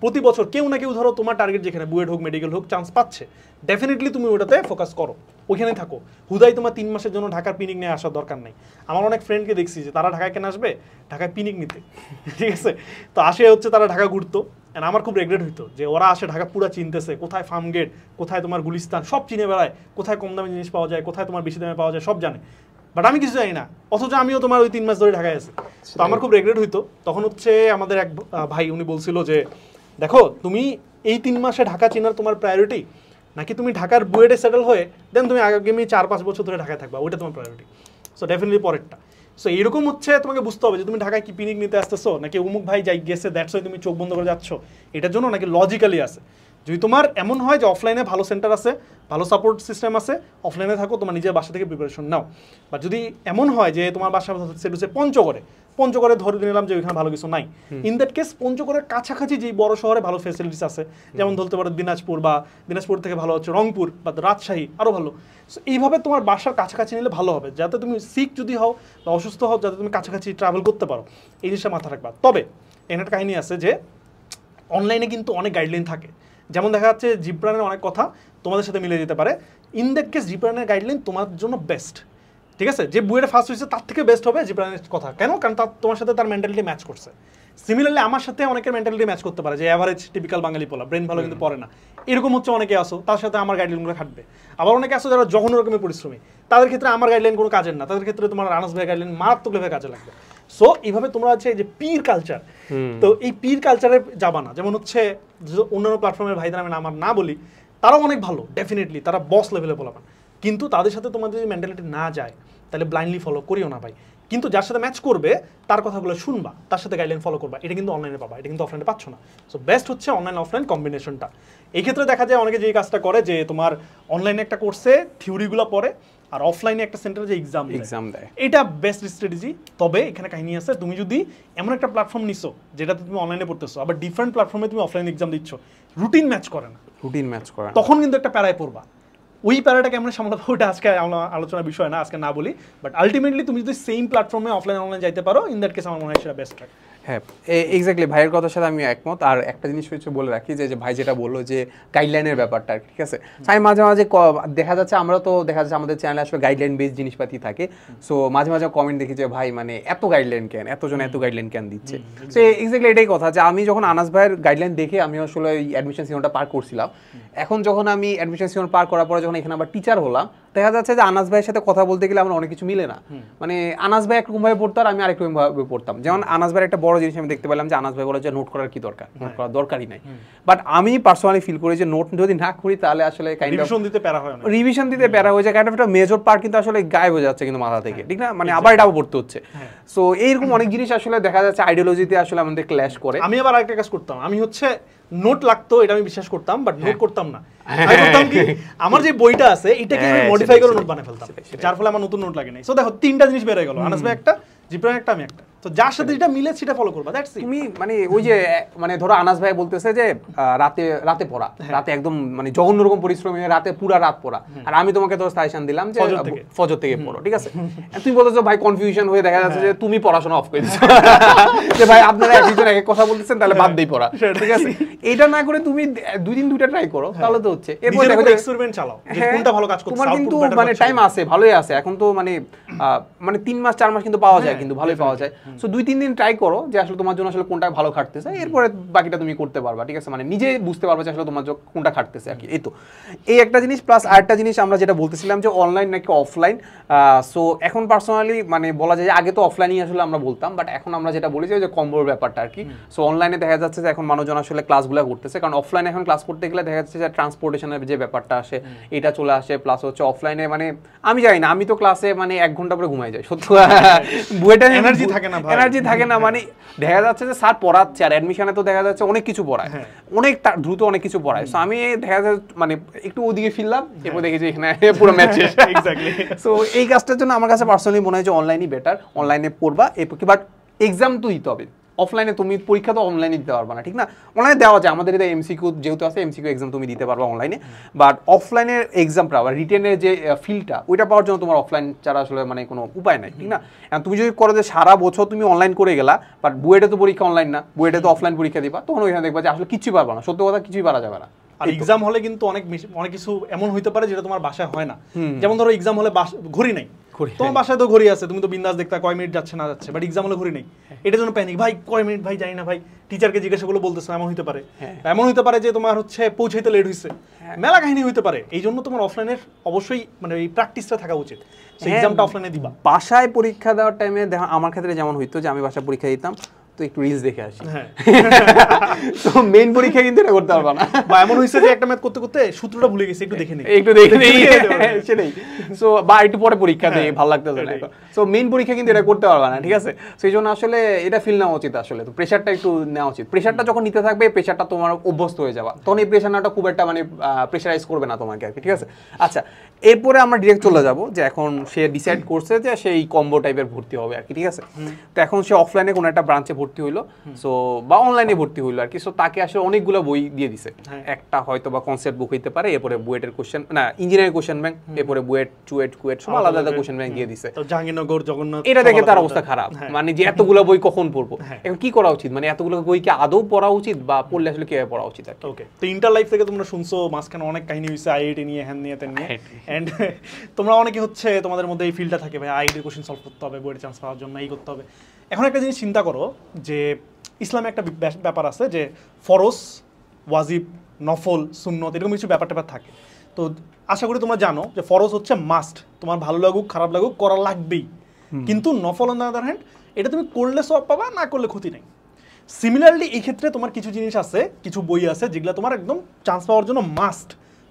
[SPEAKER 2] প্রতি বছর কেউ না কেউ ধরো তোমার টার্গেট যেখানে বুয়েট হোক, মেডিকেল হোক, চান্স পাচ্ছে, ডেফিনেটলি তুমি ওটাতে ফোকাস করো, ওইখানেই থাকো। হুদাই তোমার 3 মাসের জন্য ঢাকার পিনিক নিয়ে আসার দরকার নেই। আমার অনেক ফ্রেন্ডকে দেখছি যে তারা ঢাকায় কেন আসবে, ঢাকায় পিনিক নিতে, ঠিক আছে, তো আসে হচ্ছে তারা ঢাকা ঘুরতো। অ্যান্ড আমার খুব রেগ্রেট হইতো যে ওরা আসে ঢাকা পুরা চিনতেছে, কোথায় ফার্ম গেট, কোথায় তোমার গুলিস্তান, সব চিনে বেড়ায়, কোথায় কম দামে জিনিস পাওয়া যায়, কোথায় তোমার বেশি দামে পাওয়া যায়, সব জানে, বাট আমি কিছু জানি না, অথচ আমিও তোমার ওই 3 মাস ধরে ঢাকায় আছি। তো আমার খুব রেগ্রেট হইতো। তখন হচ্ছে আমাদের এক ভাই উনি বলছিল যে দেখো তুমি এই 3 মাসে ঢাকা চেনার তোমার প্রায়োরিটি, নাকি তুমি ঢাকার বুয়েটে সেটেল হয়ে দেন তুমি আগামী 4-5 বছর ধরে ঢাকায় থাকবা, ওইটা তোমার প্রায়োরিটি। সো ডেফিনেটলি পরেরটা। সো এইরকম হচ্ছে তোমাকে বুঝতে হবে যে তুমি ঢাকায় কি পিকনিক নিতে আসতেছো, নাকি অমুক ভাই যাই গেছে দ্যাটস ওয়াই তুমি চোখ বন্ধ করে যাচ্ছ এটার জন্য, নাকি লজিক্যালি আছে। যদি তোমার এমন হয় যে অফলাইনে ভালো সেন্টার আছে, ভালো সাপোর্ট সিস্টেম আছে, অফলাইনে থাকো, তোমার নিজের বাসা থেকে প্রিপারেশন নাও। বা যদি এমন হয় যে তোমার বাসা সেট হচ্ছে পঞ্চগড়ে ধরে নিলাম যে ওইখানে ভালো কিছু নাই, ইন দ্যাট কেস পঞ্চগড়ের কাছাকাছি যেই বড় শহরে ভালো ফ্যাসিলিটিস আছে, যেমন ধরতে পারো দিনাজপুর, বা দিনাজপুর থেকে ভালো হচ্ছে রংপুর বা রাজশাহী, আরও ভালো। সো এইভাবে তোমার বাসার কাছাকাছি নিলে ভালো হবে, যাতে তুমি সিক যদি হও বা অসুস্থ হও, যাতে তুমি কাছাকাছি ট্রাভেল করতে পারো, এই জিনিসটা মাথা রাখবা। তবে এখানে কাহিনী আছে যে অনলাইনে কিন্তু অনেক গাইডলাইন থাকে, যেমন দেখা যাচ্ছে জিব্রানের অনেক কথা তোমাদের সাথে মিলে যেতে পারে, ইন দ্যাট কেস জিব্রানের গাইডলাইন তোমার জন্য বেস্ট, ঠিক আছে। যে বুয়েটে ফার্স্ট হয়েছে তার থেকে বেস্ট হবে জিব্রানের কথা, কেন? কারণ তার তোমার সাথে তার মেন্টালিটি ম্যাচ করছে। সিমিলারলি আমার সাথে অনেকের মেন্টালিটি ম্যাচ করতে পারে, যে অ্যাভারেজ টিপিক্যাল বাঙালি পোলা, ব্রেন ভালো কিন্তু পড়ে না, এরকম হচ্ছে অনেকে আসো, তার সাথে আমার গাইডলাইনগুলো খাটবে। আবার অনেকে আসো যারা জঘন্য রকমের পরিশ্রমী, তাদের ক্ষেত্রে আমার গাইডলাইন কোনো কাজের না, তাদের ক্ষেত্রে তোমার আনাস ভাই গাইডলাইন মারাত্মক লেভেলে কাজে লাগবে। সো এইভাবে তোমরা হচ্ছে যে পীর কালচার, তো এই পীর কালচারে যাবা না। যেমন হচ্ছে অন্যান্য প্ল্যাটফর্মের ভাইদের আমি আমার না বলি, তারাও অনেক ভালো, ডেফিনেটলি তারা বস লেভেলে বলাবেন, কিন্তু তাদের সাথে তোমাদের যদি মেন্টালিটি না যায় তাহলে ব্লাইন্ডলি ফলো করিও না ভাই। কিন্তু যার সাথে ম্যাচ করবে তার কথাগুলো শুনবা, তার সাথে গাইডলাইন ফলো করবা, এটা কিন্তু অনলাইনে পাবা, এটা কিন্তু অফলাইনে পাচ্ছ না। সো বেস্ট হচ্ছে অনলাইন অফলাইন কম্বিনেশনটা। এই ক্ষেত্রে দেখা যায় অনেকে যে কাজটা করে যে তোমার অনলাইনে একটা কোর্সে থিওরিগুলো পড়ে আর অফলাইনে একটা সেন্টারে যে এক্সাম দেয়, এটা বেস্ট স্ট্র্যাটেজি। তবে এখানে কাহিনী আছে, তুমি যদি এমন একটা প্ল্যাটফর্ম নিছো যেটাতে তুমি অনলাইনে পড়তেছো, আবার ডিফারেন্ট প্ল্যাটফর্মে তুমি অফলাইন এক্সাম দিচ্ছ, রুটিন ম্যাচ করে না, তখন কিন্তু একটা প্যারায় পড়বা। ওই প্যারাটা কেমন সামলাবো ওটা আজকে আলোচনার বিষয় না, আজকে না বলি, বাট আলটিমেটলি তুমি যদি সেম প্ল্যাটফর্মে অফলাইন অনলাইন যাইতে পারো, ইন দ্যাট কেস আমার মনে হয় সেটা বেস্ট হয়।
[SPEAKER 1] হ্যাঁ এক্স্যাক্টলি, ভাইয়ের কথার সাথে আমি একমত। আর একটা জিনিস হচ্ছে বলে রাখি যে ভাই যেটা বললো যে গাইডলাইনের ব্যাপারটা, ঠিক আছে, আমি মাঝে মাঝে দেখা যাচ্ছে, আমরা তো দেখা যাচ্ছে আমাদের চ্যানেলে আসলে গাইডলাইন বেস জিনিসপাতি থাকে, সো মাঝে মাঝে কমেন্ট দেখি যে ভাই মানে এত গাইডলাইন কেন, এতজন এত গাইডলাইন কেন দিচ্ছে। সো এক্স্যাক্টলি এটাই কথা, যে আমি যখন আনাস ভাইয়ের গাইডলাইন দেখে আমি আসলে এই অ্যাডমিশন সিজনটা পার করছিলাম, এখন যখন আমি অ্যাডমিশন সিজন পার করার পরে যখন এখানে আবার টিচার হলাম, দেখা যাচ্ছে যে আনাস ভাইয়ের সাথে কথা বলতে গেলে আমার অনেক কিছু মিলে না। মানে আনাস ভাই একরকম ভাবে পড়তো আর আমি আরেকরকম ভাবে পড়তাম। যেমন আনাস ভাইয়ের একটা বড় জিনিস আমি দেখতে পেলাম যে আনাস ভাই বলে যে নোট করার কি দরকার, নোট করার দরকারই নাই। বাট আমি পার্সোনালি ফিল করি যে নোট যদি না করি তাহলে আসলে রিভিশন দিতে প্যারা হয়ে যায়, কাইন্ড অফ একটা মেজর পার্ট কিন্তু আসলে গায়েব হয়ে যাচ্ছে কিন্তু মাথা থেকে, ঠিক না, মানে আবার এটাও পড়তে হচ্ছে। সো এইরকম অনেক জিনিস আসলে দেখা যাচ্ছে আইডিওলজিতে আসলে আমাদের ক্ল্যাশ করে।
[SPEAKER 2] আমি আবার আরেকটা কাজ করতাম, আমি হচ্ছে নোট লাগতো এটা আমি বিশ্বাস করতাম, বাট নোট করতাম না। আমি করতাম কি, আমার যে বইটা আছে এটাকে আমি মডিফাই করে নোট বানাই ফেলতাম, যার ফলে আমার নতুন নোট লাগে নাই। সো দেখো 3টা জিনিস বের হয়ে গেল, আনাস ভাই একটা, জিব্রান একটা, আমি একটা। তো যার সাথে যেটা মিলে সেটা ফলো করবা, দ্যাটস ইট।
[SPEAKER 1] তুমি মানে ওই যে মানে ধরো আনাস ভাই বলতেছে যে রাতে পড়া, রাতে একদম মানে জঘন্য রকম পরিশ্রমী রাতে পুরা রাত পড়া, আর আমি তোমাকে তো সাজেশন দিলাম যে ফজর থেকে পড়ো, ঠিক আছে। তুমি বলতেছো ভাই কনফিউশন হয়ে দেখা যাচ্ছে যে তুমি পড়াশোনা অফ করে দিচ্ছ, যে ভাই আপনারা একজন এক কথা বলতেছেন তাহলে বাদ দেই পড়া, ঠিক আছে। এটা না করে তুমি 2 দিন 2টা ট্রাই করো, তাহলে তো হচ্ছে। এরপর দেখো
[SPEAKER 2] এক্সপেরিমেন্ট চালাও যে কোনটা ভালো কাজ করছে।
[SPEAKER 1] তোমার কিন্তু মানে টাইম আছে, ভালোই আছে, এখন তো মানে মানে 3 মাস 4 মাস কিন্তু পাওয়া যায়, কিন্তু ভালোই পাওয়া যায়। সো 2-3 দিন ট্রাই করো যে আসলে তোমার জন্য আসলে কোনটা ভালো খাটতেছে, এরপরে বাকিটা তুমি করতে পারবা, ঠিক আছে? মানে নিজে বুঝতে পারবা যে আসলে তোমার জন্য কোনটা খাটতেছে আর কি। এই তো এই একটা জিনিস, প্লাস আরেকটা জিনিস আমরা যেটা বলতেছিলাম যে অনলাইন নাকি অফলাইন। সো এখন পার্সোনালি মানে বলা যায় যে আগে তো অফলাইনই আসলে আমরা বলতাম, বাট এখন আমরা যেটা বলি যে কম্বোর ব্যাপারটা আর কি। সো অনলাইনে দেখা যাচ্ছে যে এখন মানুষজন আসলে ক্লাসগুলো করতেছে, কারণ অফলাইনে এখন ক্লাস করতে গেলে দেখা যাচ্ছে যে ট্রান্সপোর্টেশনের যে ব্যাপারটা আসে এটা চলে আসে, প্লাস হচ্ছে অফলাইনে মানে আমি জানি না, আমি তো ক্লাসে মানে 1 ঘন্টা পরে ঘুমাই যাই সত্যি। বুয়েটা
[SPEAKER 2] এনার্জি থাকে না ভাই,
[SPEAKER 1] এনার্জি থাকে না, মানে দেখা যাচ্ছে যে স্যার পড়াচ্ছে আর অ্যাডমিশনে তো দেখা যাচ্ছে অনেক কিছু পড়ায়, অনেক দ্রুত অনেক কিছু পড়ায়। সো আমি দেখা যাচ্ছে মানে একটু ওদিকে ফিরলাম, এরপর দেখি যে এখানে পুরো ম্যাচ শেষ।
[SPEAKER 2] এক্স্যাক্টলি।
[SPEAKER 1] সো এই কাজটার জন্য আমার কাছে পার্সোনালি মনে হয় যে অনলাইনই বেটার, অনলাইনে পড়বা এরপর কি, বাট এক্সাম তো দিতে হবে। অফলাইনে তুমি পরীক্ষা তো অনলাইনে দিতে পারবা না, ঠিক না? অনলাইনে দেওয়া যায়, আমাদের এটা এমসিকিউ যেহেতু আছে, এমসিকিউ এক্সাম তুমি দিতে পারবা অনলাইনে, বাট অফলাইনের এক্সামটা বা রিটেনের যে ফিলটা ওইটা পাওয়ার জন্য তোমার অফলাইন ছাড়া আসলে মানে কোনো উপায় নাই, ঠিক না? এখন তুমি যদি করো যে সারা বছর তুমি অনলাইন করে গেলা, বাট বুয়েটে তো পরীক্ষা অনলাইন না, বুয়েটে তো অফলাইন পরীক্ষা দিবা, তখন ওইখানে দেখবা যে আসলে কিছুই পারবা না, সত্য কথা কিছুই পারা যাবে না।
[SPEAKER 2] আর এক্সাম হলে কিন্তু অনেক কিছু এমন হইতে পারে যেটা তোমার বাসায় হয় না। যেমন ধরো এক্সাম হলে ঘড়ি নাই, তোমার বাসায় তো ঘড়ি আছে, তুমি তো বিন্দাস দেখতে কয় মিনিট যাচ্ছে না যাচ্ছে, বাট এক্সাম হলে ঘড়ি নেই, এটার জন্য প্যানিক, ভাই কয় মিনিট ভাই জানি না ভাই, টিচারকে জিজ্ঞাসা করলে বলতেছে এমন হইতে পারে। এমন হইতে পারে যে তোমার হচ্ছে পৌঁছাইতে লেট হইছে, মেলা কাহিনী হইতে পারে। এই জন্য তোমার অফলাইনের অবশ্যই মানে এই প্র্যাকটিসটা থাকা উচিত, এক্সামটা অফলাইনে দিবা।
[SPEAKER 1] বাসায় পরীক্ষা দেওয়ার টাইমে দেখো আমার ক্ষেত্রে যেমন হইতো যে আমি বাসায় পরীক্ষা দিতাম তো একটু রিলস দেখে আসি, তো মেইন পরীক্ষা কিন্তু এটা করতে পারবা না।
[SPEAKER 2] বা এমন হইছে যে একটা ম্যাথ করতে করতে সূত্রটা ভুলে গেছি, একটু দেখে নেই
[SPEAKER 1] সেটাই। সো বা একটু পরে পরীক্ষা দেই, ভালো লাগতেছে না। সো মেইন পরীক্ষা কিন্তু এটা করতে পারবা না, ঠিক আছে? সেই জন্য আসলে এটা ফিল নেওয়া উচিত আসলে, তো প্রেশারটা একটু নেওয়া উচিত। প্রেশারটা যখন নিতে থাকবে, প্রেশারটা তোমার অভ্যস্ত হয়ে যাবা, তখন এই প্রেশার নাটা খুব একটা মানে প্রেশারাইজ করবে না তোমাকে আর কি, ঠিক আছে? আচ্ছা, এরপরে আমরা ডিরেক্ট চলে যাব যে এখন সে ডিসাইড করছে যে সে এই কম্বো টাইপের ভর্তি হবে আর কি, ঠিক আছে? তো এখন সে অফলাইনে কোনো একটা ব্রাঞ্চে ভর্তি হইলো, সো বা অনলাইনে ভর্তি হইলো আর কি। সো তাকে আসলে অনেকগুলো বই দিয়ে দিছে, একটা হয়তো বা কনসেপ্ট বুক হইতে পারে, এরপরে বুয়েটের কোশ্চেন না ইঞ্জিনিয়ারিং কোশ্চেন ব্যাংক, এরপরে বুয়েট চুয়েট কুয়েট সব আলাদা আলাদা কোশ্চেন ব্যাংক দিয়ে দিছে।
[SPEAKER 2] তো জাহাঙ্গীরনগর জগন্নাথ,
[SPEAKER 1] এটা দেখে তার অবস্থা খারাপ, মানে যে এতগুলো বই কখন পড়বো, এখন কি করা উচিত? মানে এতগুলো বই কি আদৌ পড়া উচিত, বা পড়লে আসলে কিভাবে পড়া উচিত আর কি?
[SPEAKER 2] ওকে, তো ইন্টার লাইফ থেকে তোমরা শুনছো মাঝখানে অনেক কাহিনী হইছে আইআইটি নিয়ে, হ্যান নিয়ে তেন নিয়ে, এন্ড তোমরা অনেকে হচ্ছে তোমাদের মধ্যে এই ফিল্ডটা থাকে ভাই আইআইটির কোশ্চেন সলভ করতে হবে, বুয়েট চান্স পাওয়ার জন্য এই করতে হবে। এখন একটা জিনিস চিন্তা করো যে ইসলামে একটা ব্যাপার আছে যে ফরজ, ওয়াজিব, নফল, সুন্নত এরকম কিছু ব্যাপার ট্যাপার থাকে। তো আশা করি তোমরা জানো যে ফরজ হচ্ছে মাস্ট, তোমার ভালো লাগুক খারাপ লাগুক করা লাগবেই, কিন্তু নফল অন দ্য আদার হ্যান্ড এটা তুমি করলে সব পাবা, না করলে ক্ষতি নেই। সিমিলারলি এই ক্ষেত্রে তোমার কিছু জিনিস আছে, কিছু বই আছে যেগুলো তোমার একদম চান্স পাওয়ার জন্য মাস্ট,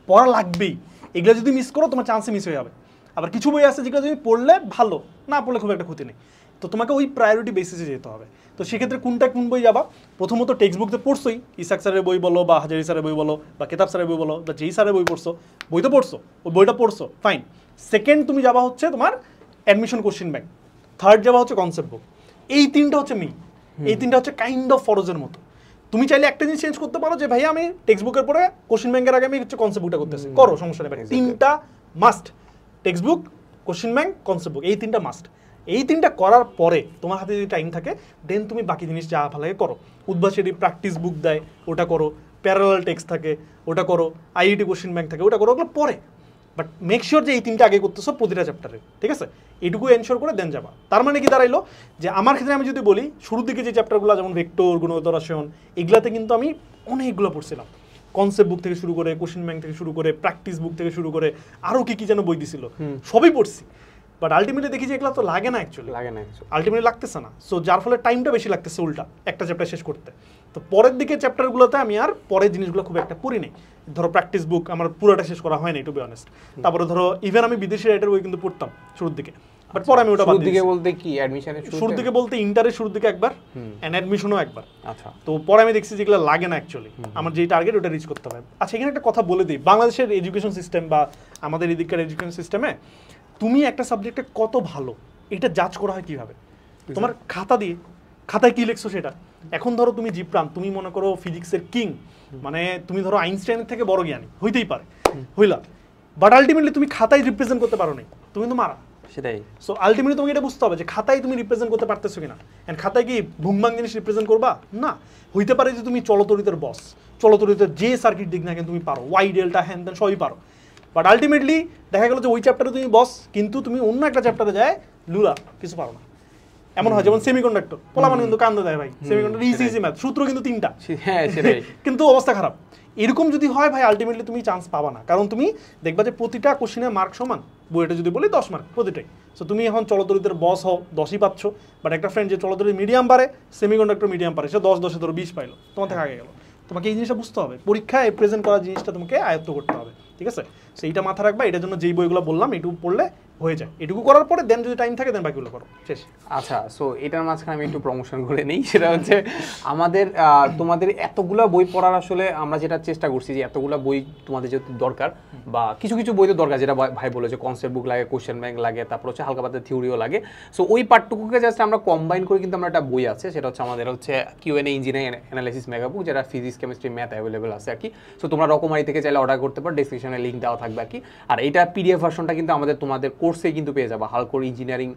[SPEAKER 2] পড়া লাগবেই, এগুলো যদি মিস করো তোমার চান্সে মিস হয়ে যাবে। আবার কিছু বই আছে যেগুলো তুমি পড়লে ভালো, না পড়লে খুব একটা ক্ষতি নেই। তো তোমাকে ওই প্রায়োরিটি বেসিসে যেতে হবে। তো সেক্ষেত্রে কোন বই যাবা? প্রথমত টেক্সট বুক তো পড়ছোই, ইসাক স্যারের বই বলো বা হাজারি স্যারের বই বলো বা কেতাব স্যারের বই বলো বা যেই স্যারের বই পড়ছো, বই তো পড়ছো, ওই বইটা পড়ছো, ফাইন। সেকেন্ড তুমি যাবা হচ্ছে তোমার অ্যাডমিশন কোশ্চেন ব্যাংক, থার্ড যাবা হচ্ছে কনসেপ্ট বুক। এই তিনটা হচ্ছে এই তিনটা হচ্ছে কাইন্ড অফ ফরজের মতো। তুমি চাইলে একটা জিনিস চেঞ্জ করতে পারো যে ভাই আমি টেক্সট বুকের পরে কোশ্চেন ব্যাংকের আগে আমি হচ্ছে কনসেপ্ট বুকটা করতেছি, করো, সমস্যা নেই। তিনটা must, text book, question bank, concept বুক, এই তিনটা মাস্ট। এই তিনটা করার পরে তোমার হাতে যদি টাইম থাকে দেন তুমি বাকি জিনিস যা ভালো লাগে করো। উদ্ভাসী প্র্যাকটিস বুক দেয়, ওটা করো। প্যারালাল টেক্সট থাকে, ওটা করো। আইআইটি কোশ্চেন ব্যাংক থাকে, ওটা করো। ওগুলো পরে, বাট মেক শিওর যে এই তিনটা আগে করতেছো প্রতিটা চ্যাপ্টারে, ঠিক আছে? এইটুকু এনশিওর করে দেন যাবা। তার মানে কি দাঁড়াইলো যে আমার ক্ষেত্রে আমি যদি বলি শুরুর দিকে যে চ্যাপ্টারগুলো যেমন ভেক্টর, গুণগত রসায়ন, এগুলাতে কিন্তু আমি অনেকগুলো পড়ছিলাম। কনসেপ্ট বুক থেকে শুরু করে, কোশ্চেন ব্যাংক থেকে শুরু করে, প্র্যাকটিস বুক থেকে শুরু করে আরও কি যেন বই দিছিল, সবই পড়ছি। বাট আলটিমেটলি দেখি যে এগুলো তো লাগে না, অ্যাকচুয়ালি লাগে না, আলটিমেটলি লাগতেছে না। সো যার ফলে টাইমটা বেশি লাগতেছে উল্টা একটা চ্যাপ্টার শেষ করতে। তো পরের দিকে চ্যাপ্টারগুলোতে আমি আর পরের জিনিসগুলো খুব একটা পড়ি নেই। ধরো প্র্যাকটিস বুক আমার পুরোটা শেষ করা হয়নি, টু বি অনেস্ট। তারপরে ধরো ইভেন আমি বিদেশি রাইটার বই কিন্তু পড়তাম শুরুর দিকে, বাট পরে আমি ওটা বাদ দিয়েছি।
[SPEAKER 1] বলতে কি অ্যাডমিশনের
[SPEAKER 2] শুরুর দিকে বলতে ইন্টারের শুরুর দিকে একবার, এন্ড অ্যাডমিশনও একবার। আচ্ছা, তো পরে আমি দেখছি যেগুলো লাগে না অ্যাকচুয়ালি, আমার যেই টার্গেট ওটা রিচ করতে হবে। আচ্ছা, এখানে একটা কথা বলে দিই, বাংলাদেশের এডুকেশন সিস্টেম বা আমাদের এদিককার এডুকেশন সিস্টেমে তুমি একটা সাবজেক্টে কত ভালো এটা জাজ করা হয় কিভাবে? তোমার খাতা দিয়ে, খাতায় কি লিখছো সেটা। এখন ধরো তুমি জিপ্রান, তুমি মনে করো ফিজিক্সের কিং, মানে তুমি ধরো আইনস্টাইনের থেকে বড় জ্ঞানী হইতেই পারে, হইলা, বাট আলটিমেটলি তুমি খাতায় রিপ্রেজেন্ট করতে পারো না, তুমি তো মারা। সেটাই। সো আলটিমেটলি তোমাকে এটা বুঝতে হবে যে খাতায় তুমি রিপ্রেজেন্ট করতে পারতেছো কিনা। এন্ড খাতায় কি ভুংবাং জিনিস রিপ্রেজেন্ট করবা না। হইতে পারে যে তুমি চলতরিতের বস, চলতরিতের যে সার্কিট দিক না কেন তুমি পারো, ওয়াই ডেল্টা হ্যান ত্যান সবই পারো, বাট আলটিমেটলি দেখা গেল যে ওই চ্যাপ্টারে তুমি বস, কিন্তু তুমি অন্য একটা চ্যাপ্টারে যায় লুলা কিছু পারো না। এমন হয় যেমন সেমিকন্ডাক্টর, পোলাপান কিন্তু কান্দে দেয় ভাই, সেমিকন্ডাক্টর ইজি ম্যাথ, সূত্র কিন্তু 3টা,
[SPEAKER 1] হ্যাঁ সেটাই।
[SPEAKER 2] কিন্তু অবস্থা খারাপ। এরকম যদি হয় ভাই আলটিমেটলি তুমি চান্স পাবা না, কারণ তুমি দেখবা যে প্রতিটা কোশ্চেনের মার্ক সমান। বুয়েটে যদি বলি 10 মার্ক প্রতিটাই। সো তুমি এখন চলতরিতের বস হও, 10ই পাচ্ছ, বাট একটা ফ্রেন্ড যে চলতরির মিডিয়াম পারে, সেমিকন্ডাক্টর মিডিয়াম পারে, সে 10 ধরো 20 পাইলো, তোমার থেকে আগে গেল। তোমাকে এই জিনিসটা বুঝতে হবে, পরীক্ষায় প্রেজেন্ট করা জিনিসটা তোমাকে আয়ত্ত করতে হবে, ঠিক আছে? সেইটা মাথা রাখবা। এটার জন্য যেই বইগুলো বললাম এটুকু পড়লে হয়ে যায়, এটুকু করার পরে দেন যদি টাইম থাকে দেন বাকিগুলো করো, শেষ।
[SPEAKER 1] আচ্ছা, সো এটার মাঝখানে আমি একটু প্রমোশন করে নিই, সেটা হচ্ছে আমাদের তোমাদের এতগুলা বই পড়ার আসলে আমরা যেটা চেষ্টা করছি যে এতগুলা বই তোমাদের যেহেতু দরকার, বা কিছু কিছু বই তো দরকার, যেটা ভাই বলেছে কনসেপ্ট বুক লাগে, কোশ্চেন ব্যাংক লাগে, তারপর হচ্ছে হালকা পাতলা থিওরিও লাগে। সো ওই পার্টটুকুকে জাস্ট আমরা কম্বাইন করে কিন্তু আমরা একটা বই আছে, সেটা হচ্ছে আমাদের হচ্ছে QnA engineering analysis mega book, যেটা ফিজিক্স কেমিস্ট্রি ম্যাথ অ্যাভেলেবেল আছে আর কি। সো তোমরা রকমারি থেকে চাইলে অর্ডার করতে পারো, ডেসক্রিপশনে লিঙ্ক দেওয়া থাকবে আর কি। আর এইটা পিডিএফ ভার্সনটা কিন্তু আমাদের তোমাদের কোর্সে কিন্তু পেয়ে যাবে, হালকোর ইঞ্জিনিয়ারিং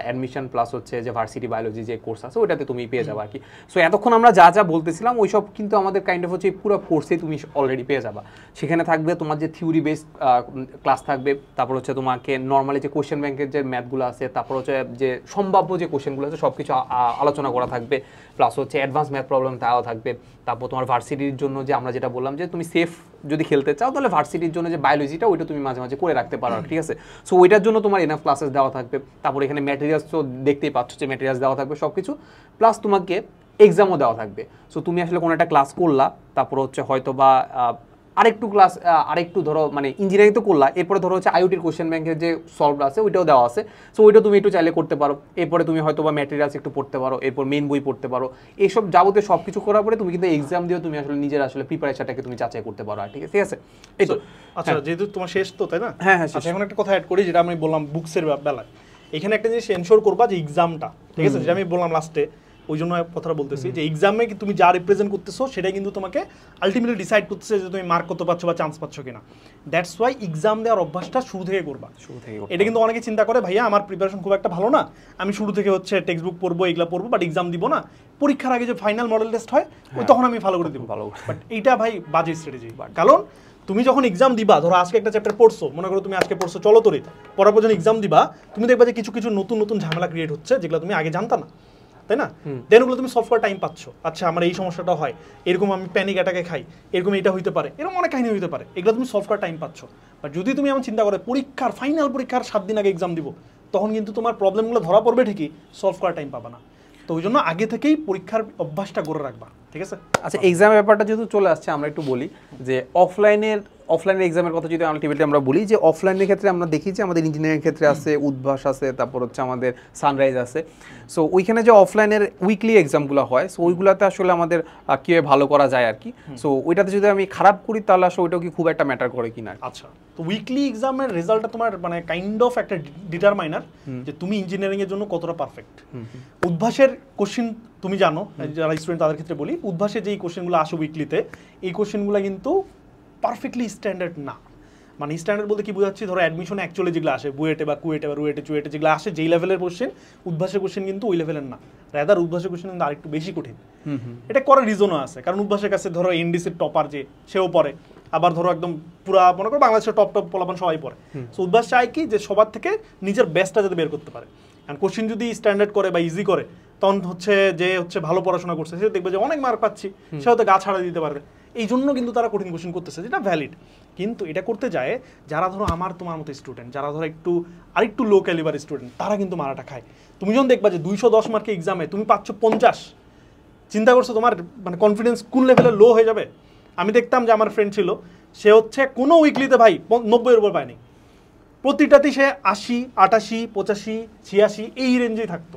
[SPEAKER 1] অ্যাডমিশন প্লাস হচ্ছে যে ভার্সিটি বায়োলজি যে কোর্স আছে ওইটাতে তুমি পেয়ে যাবে আর কি। সো এতক্ষণ আমরা যা যা বলতেছিলাম ওই সব কিন্তু আমাদের কাইন্ড অফ হচ্ছে পুরো কোর্সে তুমি অলরেডি পেয়ে যাবা। সেখানে থাকবে তোমার যে থিওরি বেসড ক্লাস থাকবে, তারপর হচ্ছে তোমাকে নর্মালি যে কোশ্চেন ব্যাংকের যে ম্যাথগুলো আছে, তারপর হচ্ছে যে সম্ভাব্য যে কোশ্চেনগুলো আছে সব কিছু আলোচনা করা থাকবে, প্লাস হচ্ছে অ্যাডভান্স ম্যাথ প্রবলেম তাও থাকবে। তারপর তোমার ভার্সিটির জন্য যে আমরা যেটা বললাম যে তুমি সেফ যদি খেলতে চাও তাহলে ভার্সিটির জন্য যে বায়োলজিটা ওইটা তুমি মাঝে মাঝে করে রাখতে পারো, ঠিক আছে? সো ওইটার জন্য তোমার এনাফ ক্লাসেস দেওয়া থাকবে। তারপর এখানে ম্যাটেরিয়ালস তো দেখতেই পাচ্ছ যে ম্যাটেরিয়ালস দেওয়া থাকবে সব কিছু, প্লাস তোমাকে এক্সামও দেওয়া থাকবে। সো তুমি আসলে কোনো একটা ক্লাস করলা, তারপর হচ্ছে হয়তো বা আরেকটু ক্লাস আরেকটু ধরো মানে ইঞ্জিনিয়ারিং তো করলা, এরপরে ধরো হচ্ছে আইওটির কোশ্চেন ব্যাংকের যে সলভ আছে ওইটাও দেওয়া আছে। সো ওইটা তুমি একটু চাইলে করতে পারো। এরপরে তুমি হয়তো বা ম্যাটেরিয়ালস একটু পড়তে পারো, এরপর মেইন বই পড়তে পারো। এইসব যাবতীয় সব কিছু করার পরে তুমি কিন্তু এক্সাম দিয়েও তুমি আসলে নিজের আসলে প্রিপারেশনটাকে তুমি যাচাই করতে পারো, ঠিক আছে? এই তো।
[SPEAKER 2] আচ্ছা, যেহেতু তোমার শেষ তো, তাই না?
[SPEAKER 1] হ্যাঁ হ্যাঁ।
[SPEAKER 2] আচ্ছা, এখন একটা কথা অ্যাড করি, যেটা আমি বললাম বুকসের বেলায়, এখানে একটা জিনিস এনশোর করবা যে এক্সামটা, ঠিক আছে, যেটা আমি বললাম লাস্টে, ওই জন্য কথাটা বলতেছি যে এক্সামে তুমি যা রিপ্রেজেন্ট করতেছো সেটাই কিন্তু তোমাকে আলটিমেটলি ডিসাইড করতেছে যে তুমি মার্ক কত পাচ্ছ বা চান্স পাচ্ছ কিনা। দ্যাটস ওয়াই এক্সাম দেওয়ার অভ্যাসটা শুরু থেকে করবা। এটা কিন্তু অনেকে চিন্তা করে ভাইয়া আমার প্রিপারেশন খুব একটা ভালো না, আমি শুরু থেকে হচ্ছে টেক্সট বুক পড়বো, এগুলা পড়বো, বাট এক্সাম দিব না, পরীক্ষার আগে যে ফাইনাল মডেল টেস্ট হয় ওই তখন আমি ভালো করে দিব। বাট এইটা ভাই বাজে স্ট্র্যাটেজি। কারণ তুমি যখন এক্সাম দিবা, ধরো আজকে একটা চ্যাপ্টার পড়ছো, মনে করো তুমি আজকে পড়ছো চলতরিত, পড়ার পর যখন এক্সাম দিবা তুমি দেখবা যে কিছু কিছু নতুন নতুন ঝামেলা ক্রিয়েট হচ্ছে যেগুলো তুমি আগে জানতা না, তাই না? দেন ওগুলো তুমি সলভ করার টাইম পাচ্ছ। আচ্ছা, আমার এই সমস্যাটা হয়, এরকম আমি প্যানিক অ্যাটাকে খাই, এরকম এটা হইতে পারে, এরকম অনেক কাহিনী হইতে পারে, এগুলো তুমি সলভ করার টাইম পাচ্ছ। বাট যদি তুমি এমন চিন্তা করো পরীক্ষার ফাইনাল পরীক্ষার 7 দিন আগে এক্সাম দিব, তখন কিন্তু তোমার প্রবলেমগুলো ধরা পড়বে ঠিকই, সলভ করার টাইম পাবা না। তো ওই জন্য আগে থেকেই পরীক্ষার অভ্যাসটা করে রাখবা, ঠিক আছে?
[SPEAKER 1] আচ্ছা, এক্সামের ব্যাপারটা যেহেতু চলে আসছে আমরা একটু বলি যে অফলাইনের এক্সামের কথা যদি আলটিমেটলি আমরা বলি যে অফলাইনের ক্ষেত্রে আমরা দেখি যে আমাদের ইঞ্জিনিয়ারিং ক্ষেত্রে আছে উদ্ভাস আছে, তারপর হচ্ছে আমাদের সানরাইজ আছে। সো ওইখানে যে অফলাইনের উইকলি এক্সামগুলো হয়, সো ওইগুলোতে আসলে আমাদের কীভাবে ভালো করা যায় আর কি। সো ওইটাতে যদি আমি খারাপ করি তাহলে আসলে ওইটাও কি খুব একটা ম্যাটার করে কিনা?
[SPEAKER 2] আচ্ছা, তো উইকলি এক্সামের রেজাল্টটা তোমার মানে কাইন্ড অফ একটা ডিটারমাইনার যে তুমি ইঞ্জিনিয়ারিং এর জন্য কতটা পারফেক্ট। উদ্ভাসের কোশ্চেন তুমি জানো, যারা স্টুডেন্ট তাদের ক্ষেত্রে বলি, উদ্ভাসের যেই কোশ্চেনগুলো আসে উইকলিতে, এই কোশ্চেনগুলো কিন্তু পারফেক্টলি স্ট্যান্ডার্ড না। মানে স্ট্যান্ডার্ড বলতে কি বোঝাচ্ছি, ধরো অ্যাডমিশনে অ্যাকচুয়ালি যেগুলো আসে বুয়েটে বা কুয়েটে বা রুয়েটে চুয়েটে যেগুলো আসে যেই লেভেলের কোশ্চেন, উদ্ভাসের কোশ্চেন কিন্তু ওই লেভেলের না, রাদার উদ্ভাসের কোশ্চেন কিন্তু আরেকটু বেশি কঠিন। এটা করার রিজনও আছে, কারণ উদ্ভাসের কাছে ধরো এনডিসির টপার যে সেও পড়ে, আবার ধরো একদম পুরা মনে করো বাংলাদেশের টপ পোলাপান সবাই পড়ে। সো উদ্ভাস চায় কি যে সবার থেকে নিজের বেস্টটা যাতে বের করতে পারে। কারণ কোশ্চেন যদি স্ট্যান্ডার্ড করে বা ইজি করে, তখন হচ্ছে যে হচ্ছে ভালো পড়াশোনা করছে সে দেখবে যে অনেক মার্ক পাচ্ছি, সে হয়তো গা ছাড়া দিতে পারবে। এই জন্য কিন্তু তারা কঠিন কোশ্চেন করতেছে, যেটা ভ্যালিড। কিন্তু এটা করতে যায় যারা ধরো আমার তোমার মতো স্টুডেন্ট, যারা ধরো আরেকটু লো ক্যালিবার স্টুডেন্ট, তারা কিন্তু মারাটা খায়। তুমি যখন দেখবা যে 210 মার্কের এক্সামে তুমি পাচ্ছ 50, চিন্তা করছো তোমার মানে কনফিডেন্স কোন লেভেলে লো হয়ে যাবে। আমি দেখতাম যে আমার ফ্রেন্ড ছিল, সে হচ্ছে কোনো উইকলিতে ভাই 90-এর উপর পায়নি, প্রতিটাতেই সে 80, 88, 85, 86 এই রেঞ্জেই থাকতো।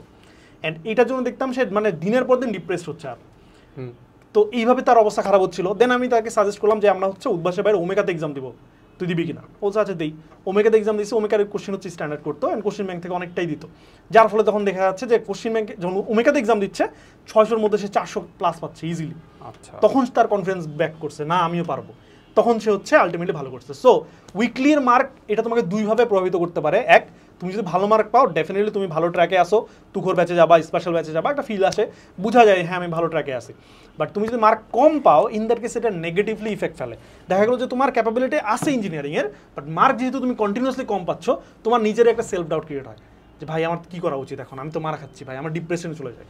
[SPEAKER 2] অ্যান্ড এটার জন্য দেখতাম সে মানে দিনের পর দিন ডিপ্রেসড হচ্ছে। আর তো এইভাবে তার অবস্থা খারাপ হচ্ছিল। দেন আমি তাকে সাজেস্ট করলাম যে আমরা হচ্ছে উদ্ভাসের বাইরে ওমেকাতে এক্সাম দিব, তুই দিবি কিনা? ও আচ্ছা দেই। ওমেকাতে এক্সাম দিয়েছে, ওমেকার কোশ্চেন হচ্ছে স্ট্যান্ডার্ড করতো, অ্যান্ড কোশ্চেন ব্যাংক থেকে অনেকটাই দিত, যার ফলে তখন দেখা যাচ্ছে যে কোশ্চেন ব্যাংকে যখন ওমেকাতে এক্সাম দিচ্ছে 600-র মধ্যে সে 400+ পাচ্ছে ইজিলি। আচ্ছা, তখন তার কনফিডেন্স ব্যাক করছে, না আমিও পারবো, তখন সে হচ্ছে আলটিমেটলি ভালো করছে। সো উইকলির মার্ক এটা তোমাকে দুইভাবে প্রভাবিত করতে পারে। এক, তুমি যদি ভালো মার্ক পাও ডেফিনেটলি তুমি ভালো ট্র্যাকে আসো, তুখোর ব্যাচে যাবা, স্পেশাল ব্যাচে যাবা, একটা ফিল আসে, বোঝা যায় হ্যাঁ আমি ভালো ট্র্যাকে আসি। বাট তুমি যদি মার্ক কম পাও ইন দ্যাট কেস এটা নেগেটিভলি ইফেক্ট ফেলে। দেখা গেলো যে তোমার ক্যাপাবিলিটি আছে ইঞ্জিনিয়ারিংয়ের, বাট মার্ক যেহেতু তুমি কন্টিনিউয়াসলি কম পাচ্ছ, তোমার নিজের একটা সেলফ ডাউট ক্রিয়েট হয় যে ভাই আমার কী করা উচিত এখন, আমি তো মার খাচ্ছি ভাই, আমার ডিপ্রেশনে চলে যায়।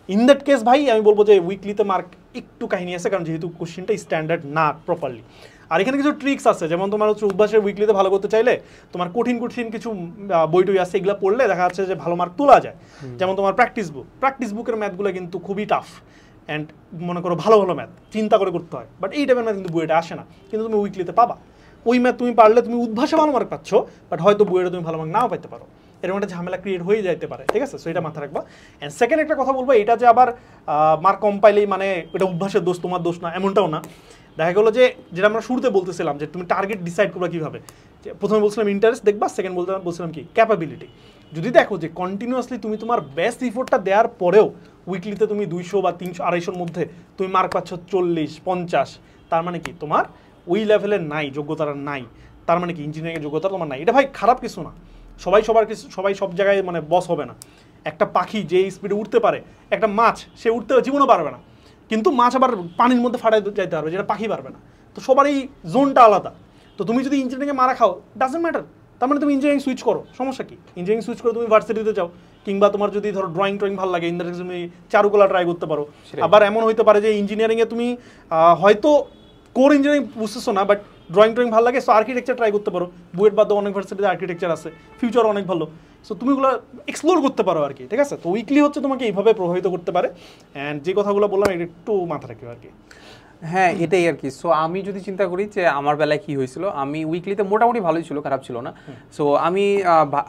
[SPEAKER 2] ইন দ্যাট কেস ভাই আমি বলবো যে উইকলিতে মার্ক একটু কাহিনী আছে, কারণ যেহেতু কোশ্চেনটা স্ট্যান্ডার্ড না প্রপারলি। আর এখানে কিছু ট্রিক্স আছে, যেমন তোমার হচ্ছে অভ্যাসের উইকলিতে ভালো করতে চাইলে তোমার কঠিন কঠিন কিছু বই টই আছে, এগুলো পড়লে দেখা যাচ্ছে যে ভালো মার্ক তোলা যায়। যেমন তোমার প্র্যাকটিস বুকের ম্যাথগুলো কিন্তু খুবই টাফ অ্যান্ড মনে করো ভালো ভালো ম্যাথ চিন্তা করে করতে হয়, বাট এই টাইপের ম্যাথ কিন্তু বইটা আসে না, কিন্তু তুমি উইকলিতে পাবা। ওই ম্যাথ তুমি পারলে তুমি উদ্ভাসে ভালো মার্ক পাচ্ছ, বাট হয়তো বইটা তুমি ভালো মার্ক নাও পাইতে পারো, এরকম একটা ঝামেলা ক্রিয়েট হয়ে যাইতে পারে, ঠিক আছে? সো এটা মাথা রাখবা। অ্যান্ড সেকেন্ড একটা কথা বলবো, এটা যে আবার মার্ক কম পাইলেই মানে এটা অভ্যাসের দোষ, তোমার দোষ না, এমনটাও না। দেখা গেলো যে যেটা আমরা শুরুতে বলতেছিলাম যে তুমি টার্গেট ডিসাইড করবা কীভাবে, প্রথমে বলছিলাম ইন্টারেস্ট দেখবা, সেকেন্ড বলছিলাম কি ক্যাপাবিলিটি। যদি দেখো যে কন্টিনিউয়াসলি তুমি তোমার বেস্ট ইফোর্টটা দেওয়ার পরেও উইকলিতে তুমি 200 বা 300 250-র মধ্যে তুমি মার্ক পাচ্ছ 40-50, তার মানে কি তোমার ওই লেভেলের নাই, যোগ্যতার নাই, তার মানে কি ইঞ্জিনিয়ারিংয়ের যোগ্যতা তোমার নাই। এটা ভাই খারাপ কিছু না, সবাই সব জায়গায় মানে বস হবে না। একটা পাখি যে স্পিডে উঠতে পারে, একটা মাছ সে উঠতে জীবনও পারবে না, কিন্তু মাছ আবার পানির মধ্যে ফাটাই যাইতে পারবে, যেটা পাখি পারবে না। তো সবারই জোনটা আলাদা। তো তুমি যদি ইঞ্জিনিয়ারিংয়ে মারা খাও, ডাজন্ট ম্যাটার, তার মানে তুমি ইঞ্জিনিয়ারিং সুইচ করো, সমস্যা কি? ইঞ্জিনিয়ারিং সুইচ করে তুমি ভার্সিটিতে যাও, কিংবা তোমার যদি ধরো ড্রয়িং ভালো লাগে, ইঞ্জিনিয়ারিং তুমি চারুকলা ট্রাই করতে পারো। আবার এমন হইতে পারে যে ইঞ্জিনিয়ারিংয়ে তুমি হয়তো কোর ইঞ্জিনিয়ারিং বুঝতেছো না, বাট ড্রয়িং ভালো লাগে, সো আর্কিটেকচার ট্রাই করতে পারো। বুয়েট বাদে অনেক ভার্সিটিতে আর্কিটেকচার আছে, ফিউচার অনেক ভালো, সো তুমি ওগুলো এক্সপ্লোর করতে পারো আর কি, ঠিক আছে? তো উইকলি হচ্ছে তোমাকে এইভাবে প্রভাবিত করতে পারে। অ্যান্ড যে কথাগুলো বললাম এটা একটু মাথা রাখবে আর কি।
[SPEAKER 1] হ্যাঁ, এটাই আর কি। সো আমি যদি চিন্তা করি যে আমার বেলায় কি হয়েছিল, আমি উইকলিতে মোটামুটি ভালোই ছিল, খারাপ ছিল না। সো